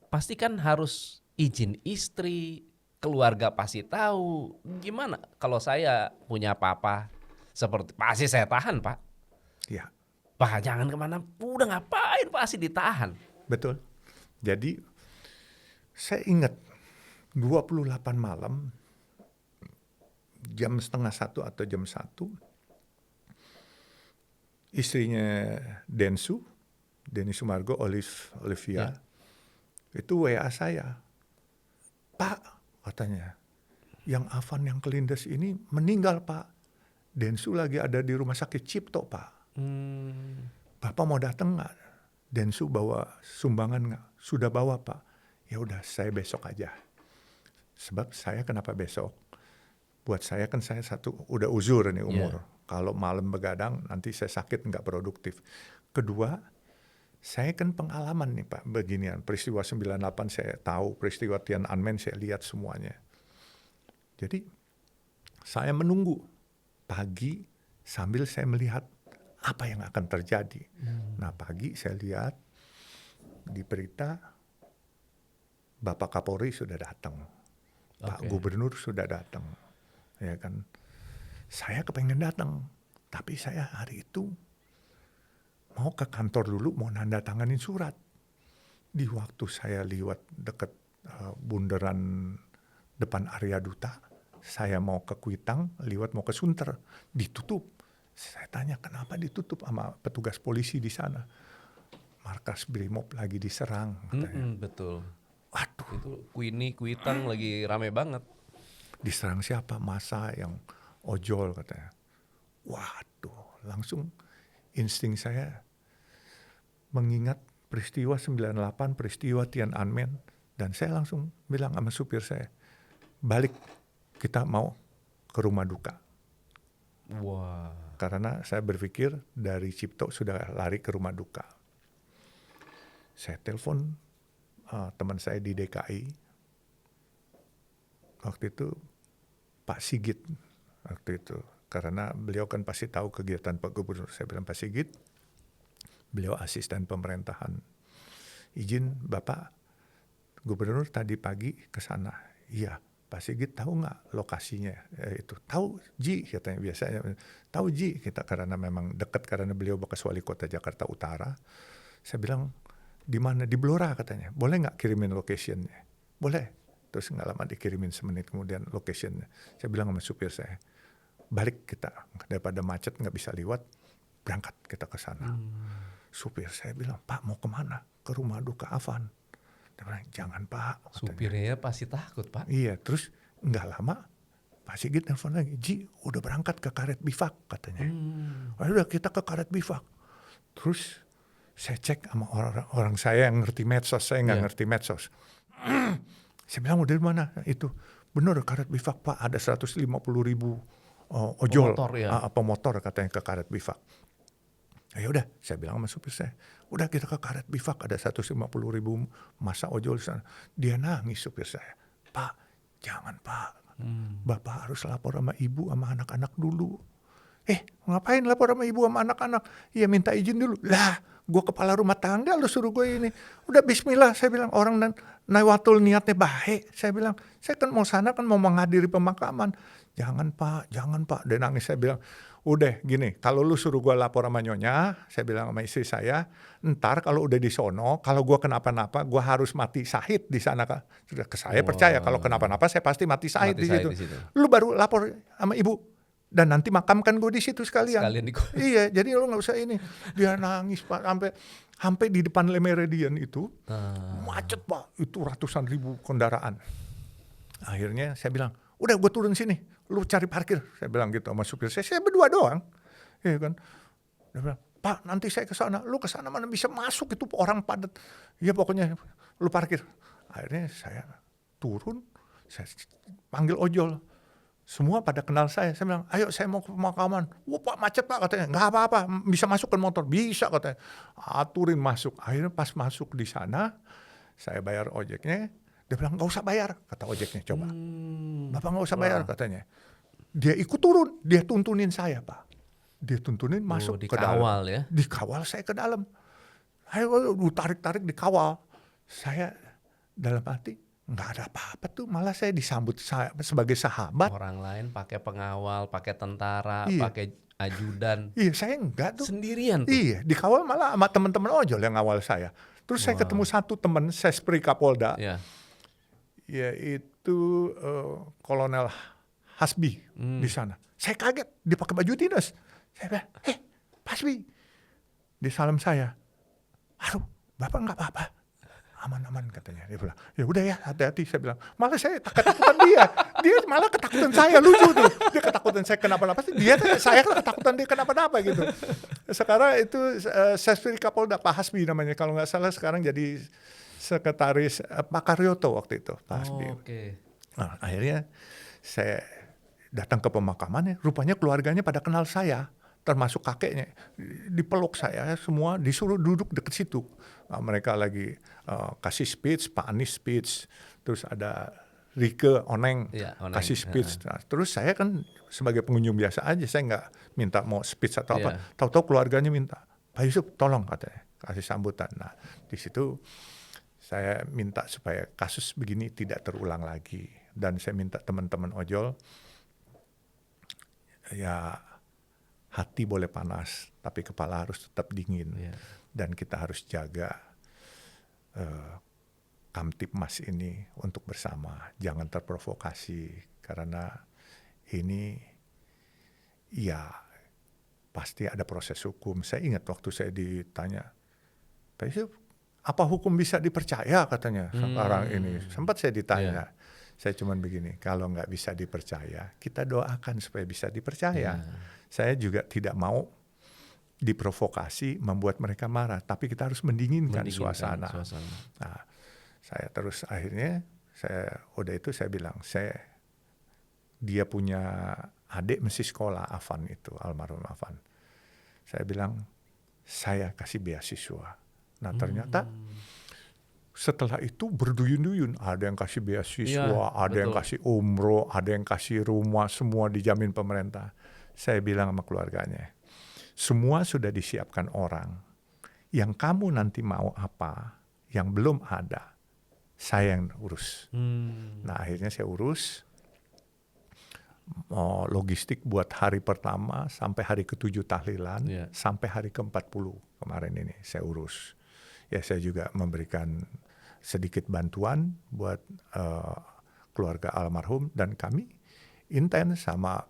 pasti kan harus izin istri, keluarga pasti tahu. Gimana kalau saya punya papa seperti pasti saya tahan, Pak. Ya. Pak jangan kemana, udah ngapain pasti ditahan. Betul. Jadi saya ingat 28 malam jam 12:30 atau jam 1 istrinya Denny Sumargo, Olivia, itu WA saya. Pak, katanya, yang Afan yang kelindes ini meninggal, Pak. Densu lagi ada di rumah sakit Cipto, Pak. Bapak mau datang nggak? Densu bawa sumbangan nggak? Sudah bawa, Pak. Ya udah, saya besok aja. Sebab saya kenapa besok? Buat saya kan saya udah uzur nih umur. Kalau malam begadang nanti saya sakit nggak produktif. Kedua, saya kan pengalaman nih Pak beginian. Peristiwa 98 saya tahu, peristiwa Tiananmen saya lihat semuanya. Jadi saya menunggu pagi sambil saya melihat apa yang akan terjadi. Nah pagi saya lihat di berita Bapak Kapolri sudah datang, Pak Gubernur sudah datang, ya kan. Saya kepengen datang, tapi saya hari itu mau ke kantor dulu, mau nanda tanganin surat. Di waktu saya lewat dekat bundaran depan Arya Duta, saya mau ke Kuitang, lewat mau ke Sunter, ditutup. Saya tanya kenapa ditutup sama petugas polisi di sana. Markas Brimob lagi diserang, katanya. Betul. Waduh. Itu Kuitang lagi rame banget. Diserang siapa? Massa yang ojol katanya. Waduh, langsung insting saya mengingat peristiwa 98, peristiwa Tiananmen, dan saya langsung bilang sama supir saya, balik, kita mau ke rumah duka. Wah. Karena saya berpikir dari Cipto sudah lari ke rumah duka. Saya telepon teman saya di DKI, waktu itu Pak Sigit, waktu itu. Karena beliau kan pasti tahu kegiatan Pak Gubernur. Saya bilang, Pak Sigit, beliau asisten pemerintahan. Izin Bapak, Gubernur tadi pagi ke sana. Iya, Pak Sigit tahu nggak lokasinya? Itu tahu Ji, katanya biasanya. Tahu Ji, kita karena memang dekat karena beliau bekas wali kota Jakarta Utara. Saya bilang, di mana? Di Blora katanya. Boleh nggak kirimin locationnya? Boleh. Terus nggak lama dikirimin, semenit kemudian locationnya. Saya bilang sama supir saya, balik kita, daripada macet nggak bisa liwat, berangkat kita ke sana. Supir saya bilang, Pak mau kemana? Ke rumah duka Afan. Dia bilang, jangan Pak. Supirnya pasti takut Pak. Iya, terus nggak lama Pak Sigit nelfon lagi, Ji udah berangkat ke Karet Bifak katanya. Udah kita ke Karet Bifak. Terus saya cek sama orang saya yang ngerti medsos, saya nggak ngerti medsos. Saya bilang, udah di mana? Itu bener Karet Bifak Pak, ada 150.000 ojol, pemotor katanya ke Karet Bifak. Ya udah, saya bilang sama supir saya, udah kita ke Karet Bifak, ada 150.000 masa ojol di sana. Dia nangis supir saya, Pak, jangan Pak, Bapak harus lapor sama ibu sama anak-anak dulu. Ngapain lapor sama ibu sama anak-anak? Ya minta izin dulu. Lah, gue kepala rumah tangga, lu suruh gue ini. Udah bismillah, saya bilang, orang dan Naiwatul niatnya baik. Saya bilang, saya kan mau sana kan mau menghadiri pemakaman. Jangan Pak. Dia nangis, saya bilang, udah gini, kalau lu suruh gue lapor sama nyonya, saya bilang sama istri saya, ntar kalau udah di sono, kalau gue kenapa-napa, gue harus mati syahid di sana. Sudah ke saya percaya, kalau kenapa-napa saya pasti mati syahid di situ. Lu baru lapor sama ibu. Dan nanti makamkan gue di situ sekalian iya, jadi lo nggak usah ini. Dia nangis Pak, sampai di depan Le Méridien itu macet Pak, itu ratusan ribu kendaraan. Akhirnya saya bilang, udah gue turun sini, lu cari parkir. Saya bilang gitu sama supir saya berdua doang, ya kan. Dia bilang, Pak nanti saya ke sana, lu ke sana mana bisa masuk, itu orang padat. Ya pokoknya lu parkir. Akhirnya saya turun, saya panggil ojol. Semua pada kenal saya bilang, ayo saya mau ke pemakaman. Wah Pak macet Pak katanya, nggak apa-apa, bisa masukkan motor, bisa katanya. Aturin masuk, akhirnya pas masuk di sana, saya bayar ojeknya, dia bilang nggak usah bayar, kata ojeknya, coba. Bapak nggak usah bayar katanya. Dia ikut turun, dia tuntunin saya Pak. Dia tuntunin masuk ke dalam. Ya? Dikawal saya ke dalam. Ayo tarik-tarik dikawal. Saya dalam hati, nggak ada apa-apa tuh, malah saya disambut sebagai sahabat. Orang lain pakai pengawal, pakai tentara, pakai ajudan. Iya, saya enggak tuh. Sendirian tuh. Iya, dikawal malah sama teman-teman ojol yang ngawal saya. Terus saya ketemu satu teman, Sespri Kapolda, yaitu Kolonel Hasbi di sana. Saya kaget, dia pakai baju dinas. Saya bilang, Hasbi, di salam saya. Aduh, Bapak nggak apa-apa. Aman-aman katanya. Dia bilang, ya udah ya, hati-hati. Saya bilang, malah saya ketakutan dia malah ketakutan saya, lucu tuh. Dia ketakutan saya kenapa-napa, saya ketakutan dia kenapa-napa gitu. Sekarang itu Sespri Kapolda, Pak Hasbi namanya, kalau nggak salah sekarang jadi sekretaris Pak Karyoto waktu itu, Pak Hasbi. Nah, akhirnya saya datang ke pemakamannya, rupanya keluarganya pada kenal saya, termasuk kakeknya. Dipeluk saya semua, disuruh duduk dekat situ. Mereka lagi kasih speech, Pak Anies speech, terus ada Rike Oneng, kasih speech. Nah, terus saya kan sebagai pengunjung biasa aja, saya nggak minta mau speech atau apa. Tahu-tahu keluarganya minta, Pak Yusuf tolong katanya, kasih sambutan. Nah, di situ saya minta supaya kasus begini tidak terulang lagi. Dan saya minta teman-teman ojol, ya hati boleh panas, tapi kepala harus tetap dingin. Dan kita harus jaga Kamtipmas ini untuk bersama. Jangan terprovokasi, karena ini ya pasti ada proses hukum. Saya ingat waktu saya ditanya, Pak Yusuf, apa hukum bisa dipercaya katanya sekarang ini. Sempat saya ditanya. Saya cuman begini, kalau nggak bisa dipercaya, kita doakan supaya bisa dipercaya. Saya juga tidak mau diprovokasi, membuat mereka marah. Tapi kita harus mendinginkan suasana. Nah, saya terus akhirnya, saya bilang, dia punya adik mesti sekolah, Afan itu, almarhum Afan. Saya bilang, saya kasih beasiswa. Nah ternyata setelah itu berduyun-duyun, ada yang kasih beasiswa, ada yang kasih umroh, ada yang kasih rumah, semua dijamin pemerintah. Saya bilang sama keluarganya, semua sudah disiapkan orang. Yang kamu nanti mau apa, yang belum ada, saya yang urus. Nah akhirnya saya urus logistik buat hari pertama sampai hari ke-7 tahlilan, sampai hari ke-40 kemarin ini saya urus. Ya saya juga memberikan sedikit bantuan buat keluarga almarhum, dan kami intens sama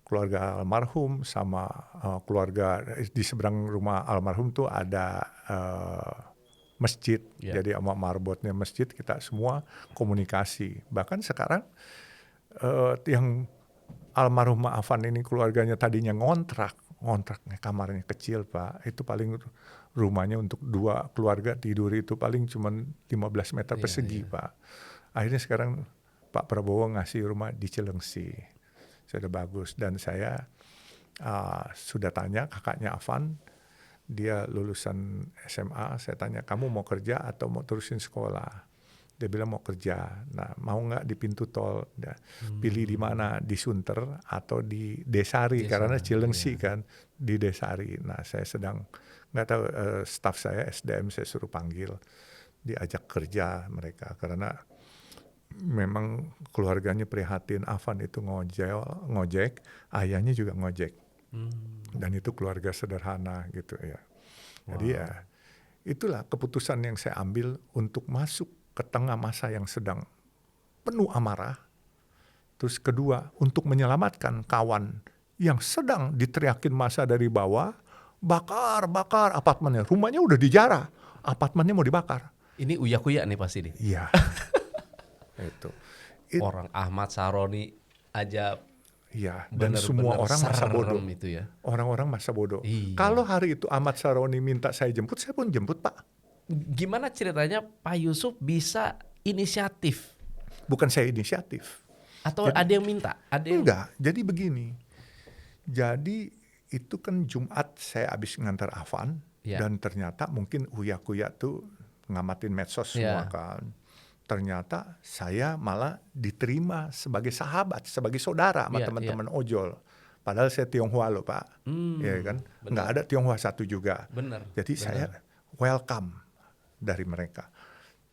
keluarga almarhum, sama keluarga di seberang rumah almarhum tuh ada masjid. Jadi sama marbotnya masjid kita semua komunikasi. Bahkan sekarang yang almarhum Afan ini keluarganya tadinya ngontraknya kamarnya kecil Pak, itu paling rumahnya untuk 2 keluarga tidur itu paling cuma 15 meter persegi Pak. Akhirnya sekarang Pak Prabowo ngasih rumah di Cilengsi, sudah bagus. Dan saya sudah tanya kakaknya Afan, dia lulusan SMA, saya tanya kamu mau kerja atau mau terusin sekolah? Dia bilang mau kerja. Nah, mau nggak di pintu tol? Pilih di mana? Di Sunter atau di Desari? Karena Cilengsi kan di Desari. Nah, saya sedang nggak tahu, staf saya SDM saya suruh panggil, diajak kerja mereka karena memang keluarganya prihatin. Afan itu ngojek, ayahnya juga ngojek, dan itu keluarga sederhana gitu ya. Jadi ya itulah keputusan yang saya ambil untuk masuk ke tengah masa yang sedang penuh amarah. Terus kedua, untuk menyelamatkan kawan yang sedang diteriakin massa dari bawah, bakar apartemennya, rumahnya udah dijarah, apartemennya mau dibakar. Ini uya-kuya nih pasti nih. Iya. Itu. Orang Ahmad Saroni aja. Iya, dan semua orang masa bodoh. Itu ya. Orang-orang masa bodoh. Iya. Kalau hari itu Ahmad Saroni minta saya jemput, saya pun jemput Pak. Gimana ceritanya Pak Yusuf bisa inisiatif? Bukan saya inisiatif. Atau ada yang minta? Enggak, jadi begini. Jadi itu kan Jumat saya habis ngantar Afan, dan ternyata mungkin uya-kuya tuh ngamatin medsos semua kan. Ternyata saya malah diterima sebagai sahabat, sebagai saudara sama teman-teman ojol. Padahal saya Tionghoa loh Pak, ya kan? Nggak ada Tionghoa satu juga. Jadi saya welcome dari mereka.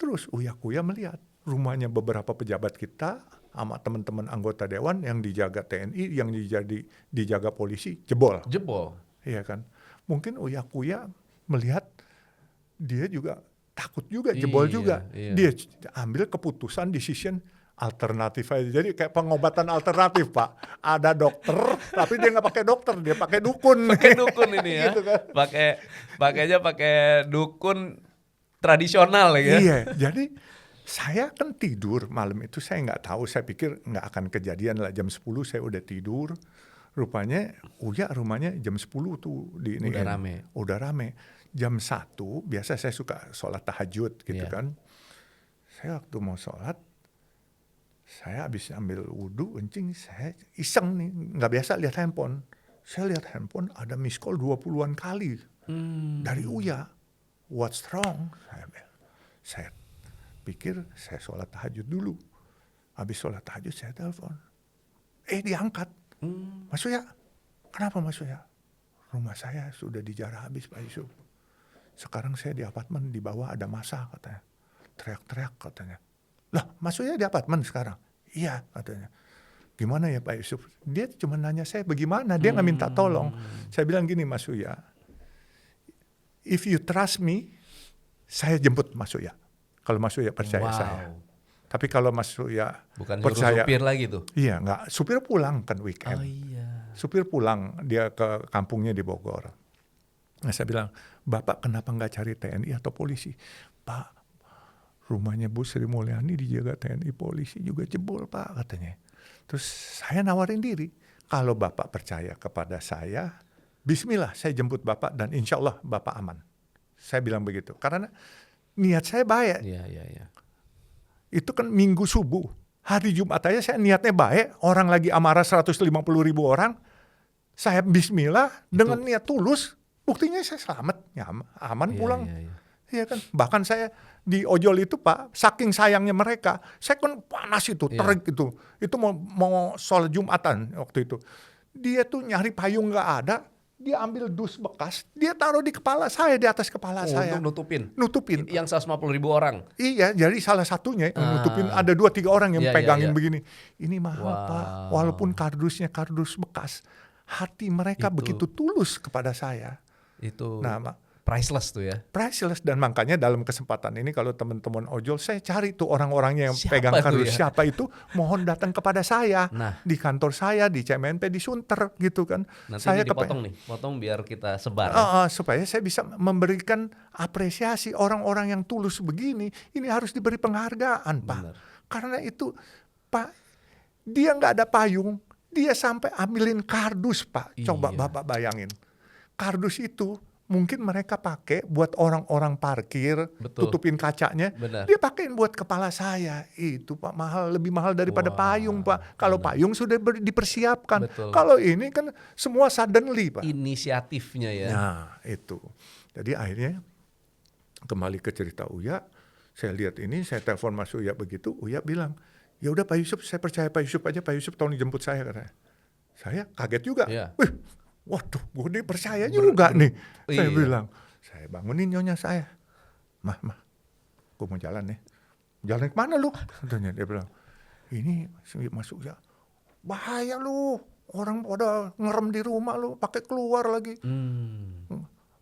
Terus uya-kuya melihat rumahnya beberapa pejabat kita sama teman-teman anggota dewan yang dijaga TNI, yang dijaga polisi, jebol. Iya kan? Mungkin uya-kuya melihat dia juga takut juga, jebol juga. Dia ambil keputusan, decision alternatif aja. Jadi kayak pengobatan alternatif Pak. Ada dokter, tapi dia nggak pakai dokter, dia pakai dukun. Pakai dukun ini ya. Gitu kan? Pakai dukun tradisional ya. Iya, jadi saya kan tidur malam itu, saya nggak tahu, saya pikir nggak akan kejadian lah. Jam 10 saya udah tidur, rupanya Uya rumahnya jam 10 tuh udah rame. Jam 1 biasa saya suka sholat tahajud gitu kan. Saya waktu mau sholat, saya habis ambil wudhu, kencing, saya iseng nih, nggak biasa lihat handphone. Saya lihat handphone ada miss call 20-an kali dari Uya. What's wrong? Saya pikir saya sholat tahajud dulu. Habis sholat tahajud saya telepon. Diangkat. Mas Uya, kenapa Mas Uya? Rumah saya sudah dijarah habis Pak Yusuf. Sekarang saya di apartemen, di bawah ada massa katanya. Teriak-teriak katanya. Lah Mas Uya di apartemen sekarang? Iya katanya. Gimana ya Pak Yusuf? Dia cuma nanya saya bagaimana, dia nggak minta tolong. Saya bilang gini Mas Uya, if you trust me, saya jemput Mas Uya. Kalau Mas Uya percaya saya. Tapi kalau Mas Uya bukan percaya, supir lagi tuh. Iya, enggak. Supir pulang kan weekend. Supir pulang, dia ke kampungnya di Bogor. Nah, saya bilang, Bapak kenapa nggak cari TNI atau polisi? Pak, rumahnya Bu Sri Mulyani dijaga TNI polisi juga jebol Pak katanya. Terus saya nawarin diri, kalau Bapak percaya kepada saya, Bismillah, saya jemput Bapak dan insya Allah Bapak aman. Saya bilang begitu. Karena niat saya baik. Iya. Itu kan Minggu subuh. Hari Jumat aja saya niatnya baik. Orang lagi amarah 150.000 orang. Saya bismillah dengan niat tulus. Buktinya saya selamat, aman pulang. Iya kan. Bahkan saya di ojol itu Pak, saking sayangnya mereka, saya kan panas itu, terik itu. Itu mau sholat Jumatan waktu itu. Dia tuh nyari payung nggak ada. Dia ambil dus bekas, dia taruh di kepala saya, di atas kepala saya. Untuk nutupin. Yang 150.000 orang. Iya, jadi salah satunya nutupin. Ada 2-3 orang yang pegangin begini. Ini mahal Pak, walaupun kardusnya kardus bekas, hati mereka begitu tulus kepada saya. Itu nah, priceless tuh ya. Priceless, dan makanya dalam kesempatan ini kalau teman-teman ojol, saya cari tuh orang-orangnya yang pegang Siapa kardus. tuh ya? Siapa itu? Mohon datang kepada saya. Nah. Di kantor saya, di CMNP, di Sunter gitu kan. Nanti saya dipotong potong biar kita sebar. Supaya saya bisa memberikan apresiasi orang-orang yang tulus begini. Ini harus diberi penghargaan Pak. Benar. Karena itu Pak, dia nggak ada payung, dia sampai ambilin kardus Pak. Coba Bapak bayangin. Kardus itu mungkin mereka pakai buat orang-orang parkir, tutupin kacanya. Benar. Dia pakein buat kepala saya. Itu Pak lebih mahal daripada payung Pak. Kalau payung sudah dipersiapkan. Kalau ini kan semua suddenly Pak. Inisiatifnya ya. Nah itu. Jadi akhirnya kembali ke cerita Uya. Saya lihat ini, saya telepon Mas Uya begitu. Uya bilang, ya udah Pak Yusuf, saya percaya Pak Yusuf aja. Pak Yusuf tolong jemput saya katanya. Saya kaget juga. Wih, waduh, gue percaya juga nih. Saya bilang, saya bangunin nyonya saya. Mah, gue mau jalan nih. Jalan ke mana lu? Katanya. Dia bilang, ini masuk ya. Bahaya lu. Orang pada ngerem di rumah lu, pakai keluar lagi.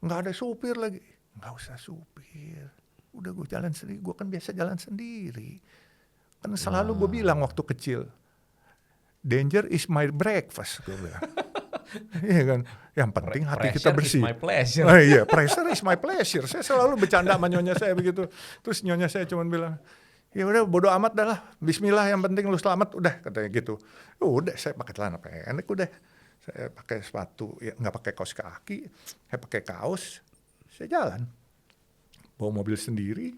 Nggak ada supir lagi. Nggak usah supir. Udah gue jalan sendiri. Gue kan biasa jalan sendiri. Kan selalu gue bilang waktu kecil, danger is my breakfast. Gue bilang. Iya kan, yang penting hati kita bersih. Pressure is my pleasure. Iya, pressure is my pleasure. Saya selalu bercanda sama nyonya saya begitu. Terus nyonya saya cuma bilang, ya udah bodo amat dah lah. Bismillah, yang penting lu selamat, udah katanya gitu. Udah, saya pakai celana pendek, udah. Saya pakai sepatu, ya nggak pakai kaos kaki, saya pakai kaos, saya jalan. Bawa mobil sendiri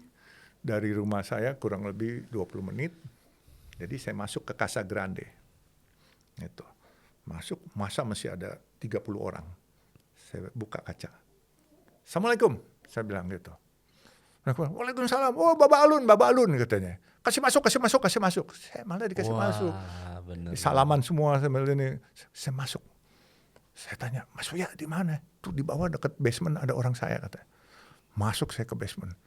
dari rumah saya kurang lebih 20 menit. Jadi saya masuk ke Casa Grande. Itu. Masuk, masa masih ada 30 orang. Saya buka kaca. Assalamualaikum, saya bilang gitu. Waalaikumsalam. Oh, Bapak Alun katanya. Kasih masuk. Saya malah dikasih masuk. Bener. Salaman semua sambil ini. Saya masuk. Saya tanya, Mas Uya di mana? Tuh di bawah dekat basement ada orang saya katanya. Masuk saya ke basement.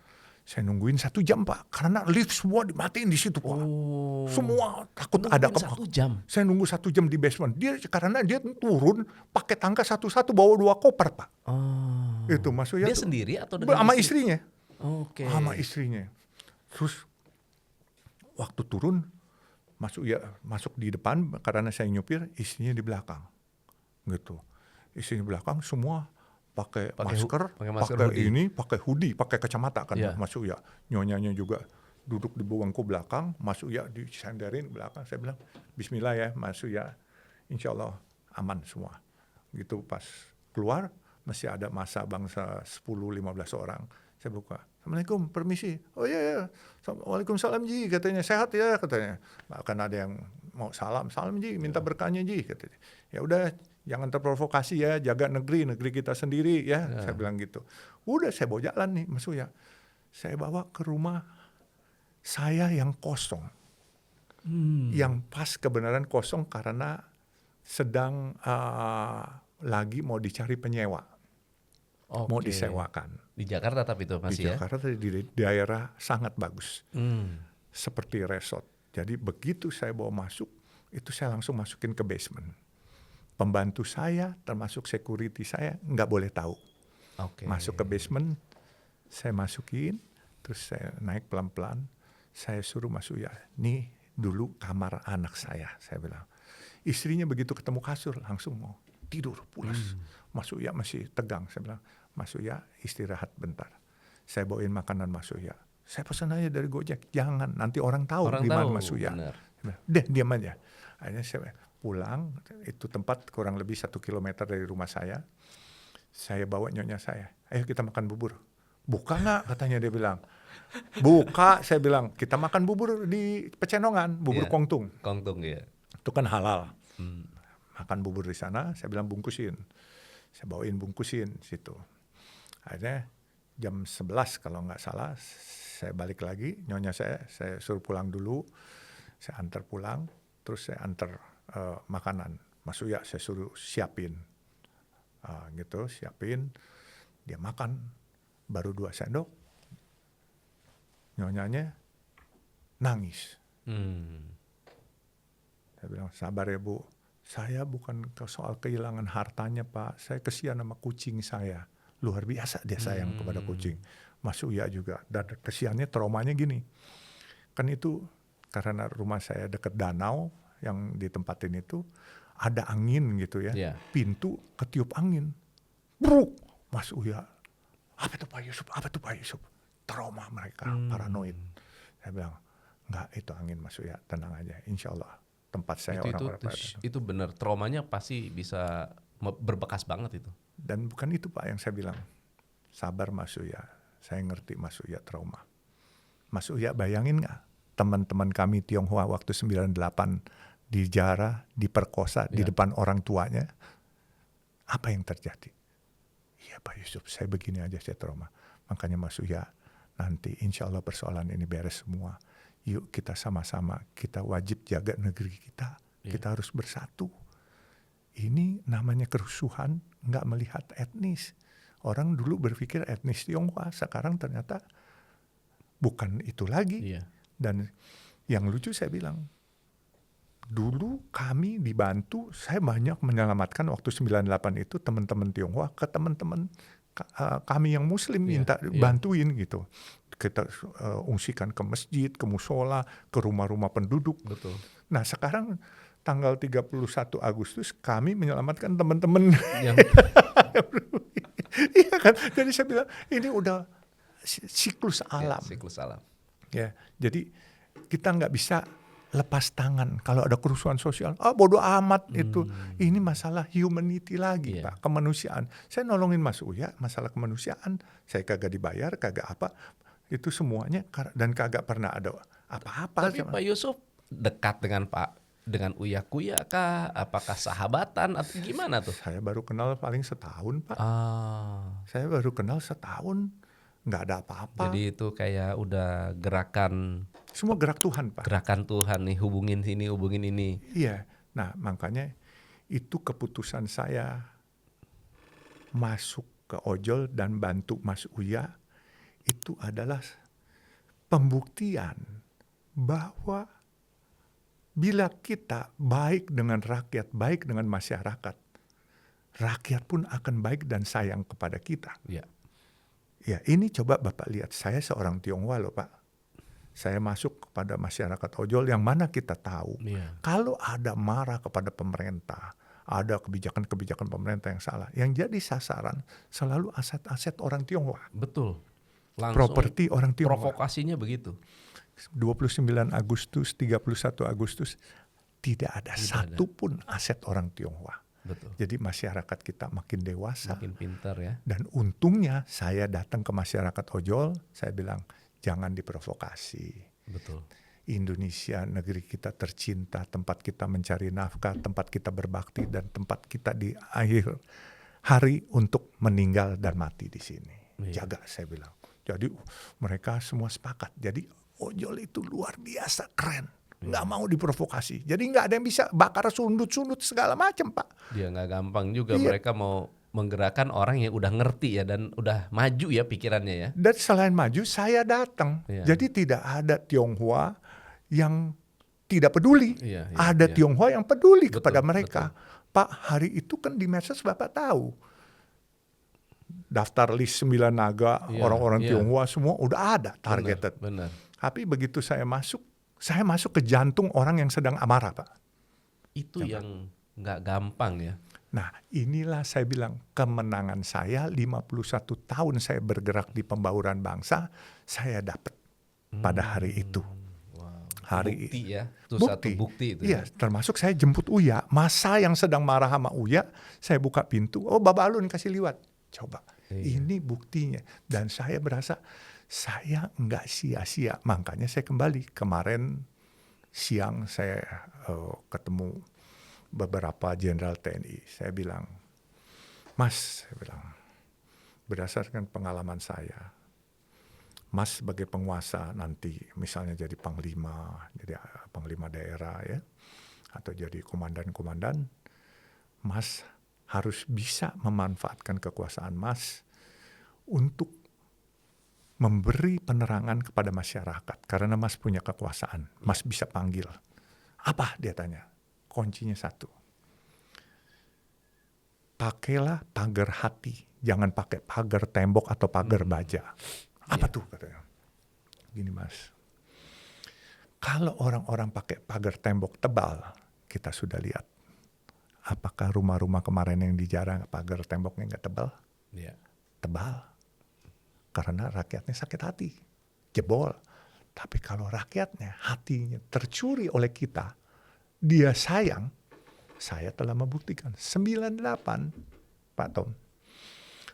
Saya nungguin 1 jam Pak, karena lift semua dimatiin di situ Pak. Semua takut ada apa. 1 jam. Saya nunggu 1 jam di basement. Karena dia turun pakai tangga satu-satu bawa 2 koper Pak. Itu Mas Uya. Dia sendiri atau dengan sama istrinya? Oke. Sama istrinya. Terus waktu turun, Mas Uya masuk di depan karena saya nyupir, istrinya di belakang. Gitu. Istrinya belakang semua pakai masker, pakai hoodie, pakai kacamata kan Mas Uya. Nyonyanya juga duduk di bangku belakang, Mas Uya disandarin belakang. Saya bilang, Bismillah ya Mas Uya, insya Allah aman semua. Gitu pas keluar, masih ada masa bangsa 10-15 orang. Saya buka, Assalamualaikum, permisi. Oh iya, Waalaikumsalam Ji, katanya sehat ya katanya. Bahkan ada yang mau salam Ji, minta berkahnya Ji katanya. Ya udah, jangan terprovokasi ya, jaga negeri kita sendiri ya. Saya bilang gitu. Udah saya bawa jalan nih Mas Uya. Saya bawa ke rumah saya yang kosong. Yang pas kebenaran kosong karena sedang lagi mau dicari penyewa. Mau disewakan. Di Jakarta tapi itu masih di Jakarta, di daerah sangat bagus. Seperti resort. Jadi begitu saya bawa masuk, itu saya langsung masukin ke basement. Pembantu saya, termasuk security saya, nggak boleh tahu. Masuk ke basement, saya masukin, terus saya naik pelan-pelan, saya suruh Mas Uya, nih dulu kamar anak saya bilang. Istrinya begitu ketemu kasur, langsung mau tidur, pulas. Mas Uya masih tegang, saya bilang, Mas Uya istirahat bentar. Saya bawain makanan Mas Uya. Saya pesan aja dari Gojek, jangan, nanti orang tahu di mana Mas Uya. Deh, diam aja. Akhirnya saya pulang, itu tempat kurang lebih 1 kilometer dari rumah saya. Saya bawa nyonya saya, ayo kita makan bubur. Buka nggak? Katanya dia bilang. Buka, saya bilang, kita makan bubur di Pecenongan, bubur Kongtung. Kongtung ya. Itu kan halal. Makan bubur di sana, saya bilang bungkusin. Saya bawain bungkusin situ. Akhirnya jam 11 kalau nggak salah, saya balik lagi, nyonya saya suruh pulang dulu. Saya antar pulang, terus saya antar makanan. Mas Uya saya suruh siapin. Gitu, siapin. Dia makan, baru 2 sendok. Nyonyanya nangis. Saya bilang, sabar ya Bu. Saya bukan soal kehilangan hartanya Pak. Saya kesian sama kucing saya. Luar biasa dia sayang kepada kucing. Mas Uya juga. Dan kesiannya, traumanya gini. Kan itu karena rumah saya dekat danau yang ditempatin itu. Ada angin gitu ya. Yeah. Pintu ketiup angin. Bruk! Mas Uya. Apa itu Pak Yusuf? Apa itu Pak Yusuf? Trauma mereka, paranoid. Saya bilang, enggak, itu angin Mas Uya, tenang aja. Insya Allah tempat saya orang-orang itu benar, traumanya pasti bisa berbekas banget itu. Dan bukan itu Pak yang saya bilang. Sabar Mas Uya, saya ngerti Mas Uya trauma. Mas Uya bayangin nggak teman-teman kami Tionghoa waktu 98 dijarah, diperkosa di depan orang tuanya. Apa yang terjadi? Iya Pak Yusuf, saya begini aja, saya trauma. Makanya Mas Uya, nanti insya Allah persoalan ini beres semua. Yuk kita sama-sama, kita wajib jaga negeri kita. Kita harus bersatu. Ini namanya kerusuhan, nggak melihat etnis. Orang dulu berpikir etnis Tionghoa, sekarang ternyata bukan itu lagi. Dan yang lucu saya bilang, dulu kami dibantu, saya banyak menyelamatkan waktu 98 itu teman-teman Tionghoa ke teman-teman kami yang Muslim minta bantuin gitu. Kita ungsikan ke masjid, ke musola, ke rumah-rumah penduduk. Betul. Nah sekarang tanggal 31 Agustus kami menyelamatkan teman-teman. Iya kan? Jadi saya bilang ini udah siklus alam. Siklus alam. Ya, jadi kita nggak bisa lepas tangan kalau ada kerusuhan sosial. Bodoh amat itu. Ini masalah humanity lagi Pak, kemanusiaan. Saya nolongin Mas Uya, masalah kemanusiaan. Saya kagak dibayar, kagak apa. Itu semuanya dan kagak pernah ada apa-apa. Tapi Pak Yusuf dekat dengan Uya Kuya kah? Apakah sahabatan atau gimana tuh? Saya baru kenal paling setahun Pak. Saya baru kenal setahun. Nggak ada apa-apa. Jadi itu kayak udah gerakan. Semua gerak Tuhan Pak. Gerakan Tuhan nih, hubungin sini, hubungin ini. Iya, nah makanya itu keputusan saya masuk ke ojol dan bantu Mas Uya. Itu adalah pembuktian bahwa bila kita baik dengan rakyat, baik dengan masyarakat, rakyat pun akan baik dan sayang kepada kita. Ya, ini coba Bapak lihat, saya seorang Tionghoa loh Pak. Saya masuk kepada masyarakat ojol yang mana kita tahu. Kalau ada marah kepada pemerintah, ada kebijakan-kebijakan pemerintah yang salah, yang jadi sasaran selalu aset-aset orang Tionghoa. Betul. Langsung properti orang Tionghoa. Provokasinya begitu. 29 Agustus, 31 Agustus, tidak ada satupun aset orang Tionghoa. Betul. Jadi masyarakat kita makin dewasa. Makin pintar ya. Dan untungnya saya datang ke masyarakat ojol, saya bilang jangan diprovokasi. Betul. Indonesia negeri kita tercinta, tempat kita mencari nafkah, tempat kita berbakti, dan tempat kita di akhir hari untuk meninggal dan mati di sini. Jaga, saya bilang. Jadi mereka semua sepakat. Jadi ojol itu luar biasa keren. Nggak mau diprovokasi. Jadi nggak ada yang bisa bakar sundut-sundut segala macam Pak. Dia nggak gampang juga. Mereka mau menggerakkan orang yang udah ngerti ya dan udah maju ya pikirannya ya. Dan selain maju, saya datang. Jadi tidak ada Tionghoa yang tidak peduli. Ada Tionghoa yang peduli kepada mereka. Betul. Pak, hari itu kan di medsos Bapak tahu. Daftar list 9 naga, orang-orang Tionghoa semua udah ada targeted. Benar. Tapi begitu saya masuk ke jantung orang yang sedang amarah Pak. Itu yang nggak gampang ya. Nah inilah saya bilang kemenangan saya 51 tahun saya bergerak di pembauran bangsa, saya dapat pada hari itu. Hari bukti ya, itu satu bukti itu. Iya, termasuk saya jemput Uya, masa yang sedang marah sama Uya, saya buka pintu, Bapak Alun kasih liwat. Coba, ini buktinya. Dan saya berasa saya nggak sia-sia. Makanya saya kembali. Kemarin siang saya ketemu beberapa jenderal TNI. Saya bilang, Mas, saya bilang, berdasarkan pengalaman saya, Mas sebagai penguasa nanti misalnya jadi panglima daerah ya, atau jadi komandan-komandan, Mas harus bisa memanfaatkan kekuasaan Mas untuk memberi penerangan kepada masyarakat. Karena Mas punya kekuasaan, Mas bisa panggil. Apa dia tanya? Kuncinya satu. Pakailah pagar hati, jangan pakai pagar tembok atau pagar baja. Apa tuh katanya? Gini Mas, kalau orang-orang pakai pagar tembok tebal, kita sudah lihat. Apakah rumah-rumah kemarin yang dijarah pagar temboknya nggak tebal? Tebal. Karena rakyatnya sakit hati, jebol. Tapi kalau rakyatnya, hatinya tercuri oleh kita, dia sayang, saya telah membuktikan. 98, Pak Tom.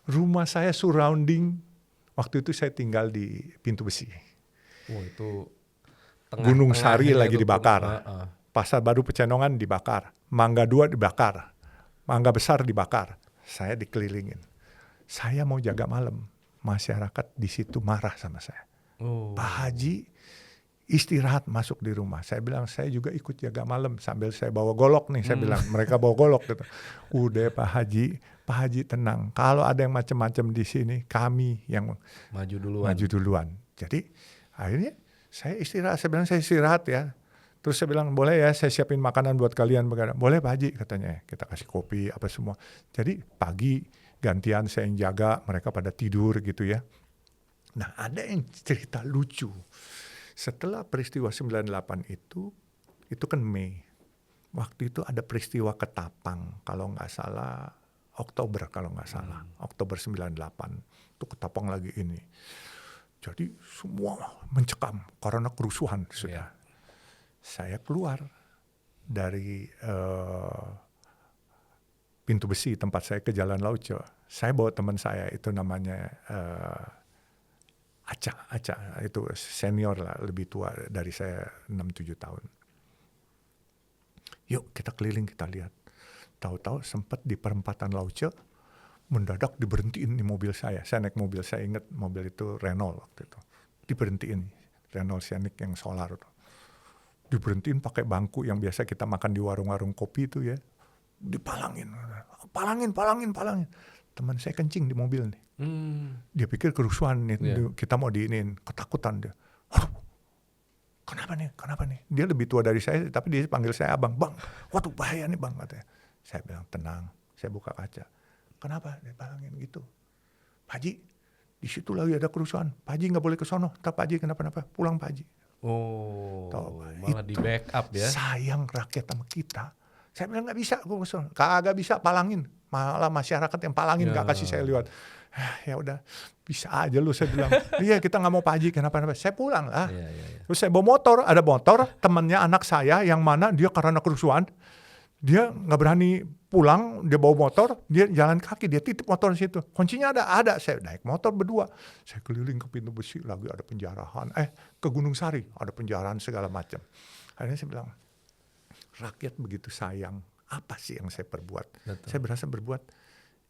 Rumah saya surrounding. Waktu itu saya tinggal di Pintu Besi. Itu Gunung Sari lagi dibakar. Pasar Baru Pecenongan dibakar. Mangga 2 dibakar. Mangga Besar dibakar. Saya dikelilingin. Saya mau jaga malam. Masyarakat di situ marah sama saya. Pak Haji istirahat masuk di rumah. Saya bilang, saya juga ikut jaga malam sambil saya bawa golok nih. Saya bilang, mereka bawa golok gitu. Udah Pak Haji tenang. Kalau ada yang macam-macam di sini, kami yang maju duluan. Jadi akhirnya saya istirahat. Saya bilang, saya istirahat ya. Terus saya bilang, boleh ya saya siapin makanan buat kalian. Boleh Pak Haji katanya. Kita kasih kopi apa semua. Jadi pagi gantian saya yang jaga, mereka pada tidur gitu ya. Nah ada yang cerita lucu. Setelah peristiwa 98 itu kan Mei. Waktu itu ada peristiwa Ketapang, kalau nggak salah Oktober Oktober 98. Itu Ketapang lagi ini. Jadi semua mencekam karena kerusuhan sudah. Saya keluar dari Pintu Besi tempat saya ke Jalan Lauco. Saya bawa teman saya itu namanya Aca itu senior lah, lebih tua dari saya 6-7 tahun. Yuk kita keliling, kita lihat. Tahu-tahu sempat di perempatan Lauco, mendadak diberhentiin nih mobil saya. Saya naik mobil, saya ingat mobil itu Renault waktu itu. Diberhentiin, Renault Scenic yang solar. Diberhentiin pakai bangku yang biasa kita makan di warung-warung kopi itu ya. Dipalangin. Teman saya kencing di mobil nih. Dia pikir kerusuhan nih, kita mau diinin, ketakutan dia. Kenapa nih? Dia lebih tua dari saya, tapi dia panggil saya abang. Bang, waduh bahaya nih bang katanya. Saya bilang tenang, saya buka kaca. Kenapa? Dia palangin gitu. Pak Haji, di situ lagi ada kerusuhan. Pak Haji nggak boleh ke sono. Pak Haji kenapa-napa, pulang Pak Haji. Malah di backup ya. Sayang rakyat sama kita. Saya bilang nggak bisa, kagak bisa palangin. Malah masyarakat yang palangin nggak kasih saya lewat. Ya udah, bisa aja lu, saya bilang. Iya kita nggak mau Pak Haji kenapa-napa. Saya pulang lah. Terus saya bawa motor, ada motor temannya anak saya yang mana dia karena kerusuhan dia nggak berani pulang, dia bawa motor, dia jalan kaki, dia titip motor di situ. Kuncinya ada. Saya naik motor berdua. Saya keliling ke Pintu Besi, lagi ada penjarahan. Ke Gunung Sari, ada penjarahan segala macam. Akhirnya saya bilang, rakyat begitu sayang, apa sih yang saya perbuat? Betul. Saya berasa berbuat,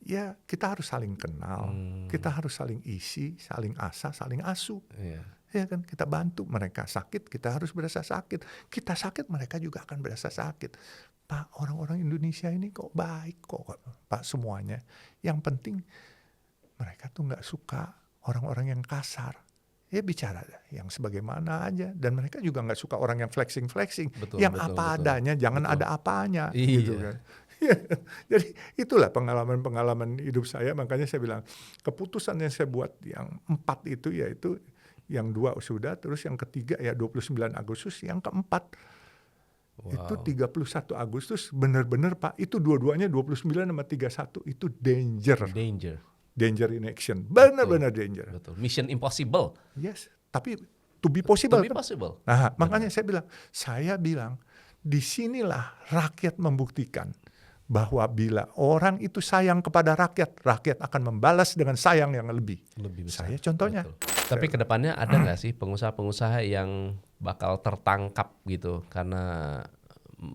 ya kita harus saling kenal, kita harus saling isi, saling asa, saling asuh. Ya kan, kita bantu mereka sakit, kita harus berasa sakit. Kita sakit, mereka juga akan berasa sakit. Pak, orang-orang Indonesia ini kok baik kok, Pak, semuanya. Yang penting mereka tuh nggak suka orang-orang yang kasar. Ya bicara yang sebagaimana aja. Dan mereka juga nggak suka orang yang flexing. Yang apa adanya, jangan ada apanya. Gitu kan. Jadi itulah pengalaman hidup saya. Makanya saya bilang, keputusan yang saya buat yang 4 itu yaitu yang 2 sudah, terus yang ketiga ya 29 Agustus, yang keempat itu 31 Agustus benar-benar Pak, itu dua-duanya 29 sama 31 itu danger in action, benar-benar danger. Betul. Mission impossible. Yes, tapi to be possible. Nah, makanya saya bilang disinilah rakyat membuktikan bahwa bila orang itu sayang kepada rakyat, rakyat akan membalas dengan sayang yang lebih besar. Saya contohnya. Betul. Tapi kedepannya ada nggak sih pengusaha-pengusaha yang bakal tertangkap gitu karena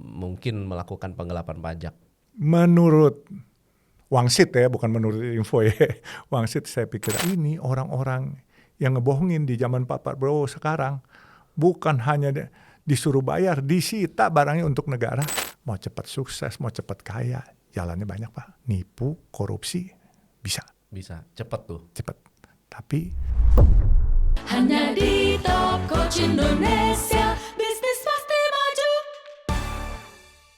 mungkin melakukan penggelapan pajak? Menurut Wangsit ya, bukan menurut info ya. Wangsit saya pikir ini orang-orang yang ngebohongin di zaman Pak Prabowo sekarang bukan hanya disuruh bayar, disita barangnya untuk negara. Mau cepat sukses, mau cepat kaya, jalannya banyak Pak. Nipu, korupsi, bisa. Bisa, cepat tuh. Cepat. Tapi hanya di Top Coach Indonesia.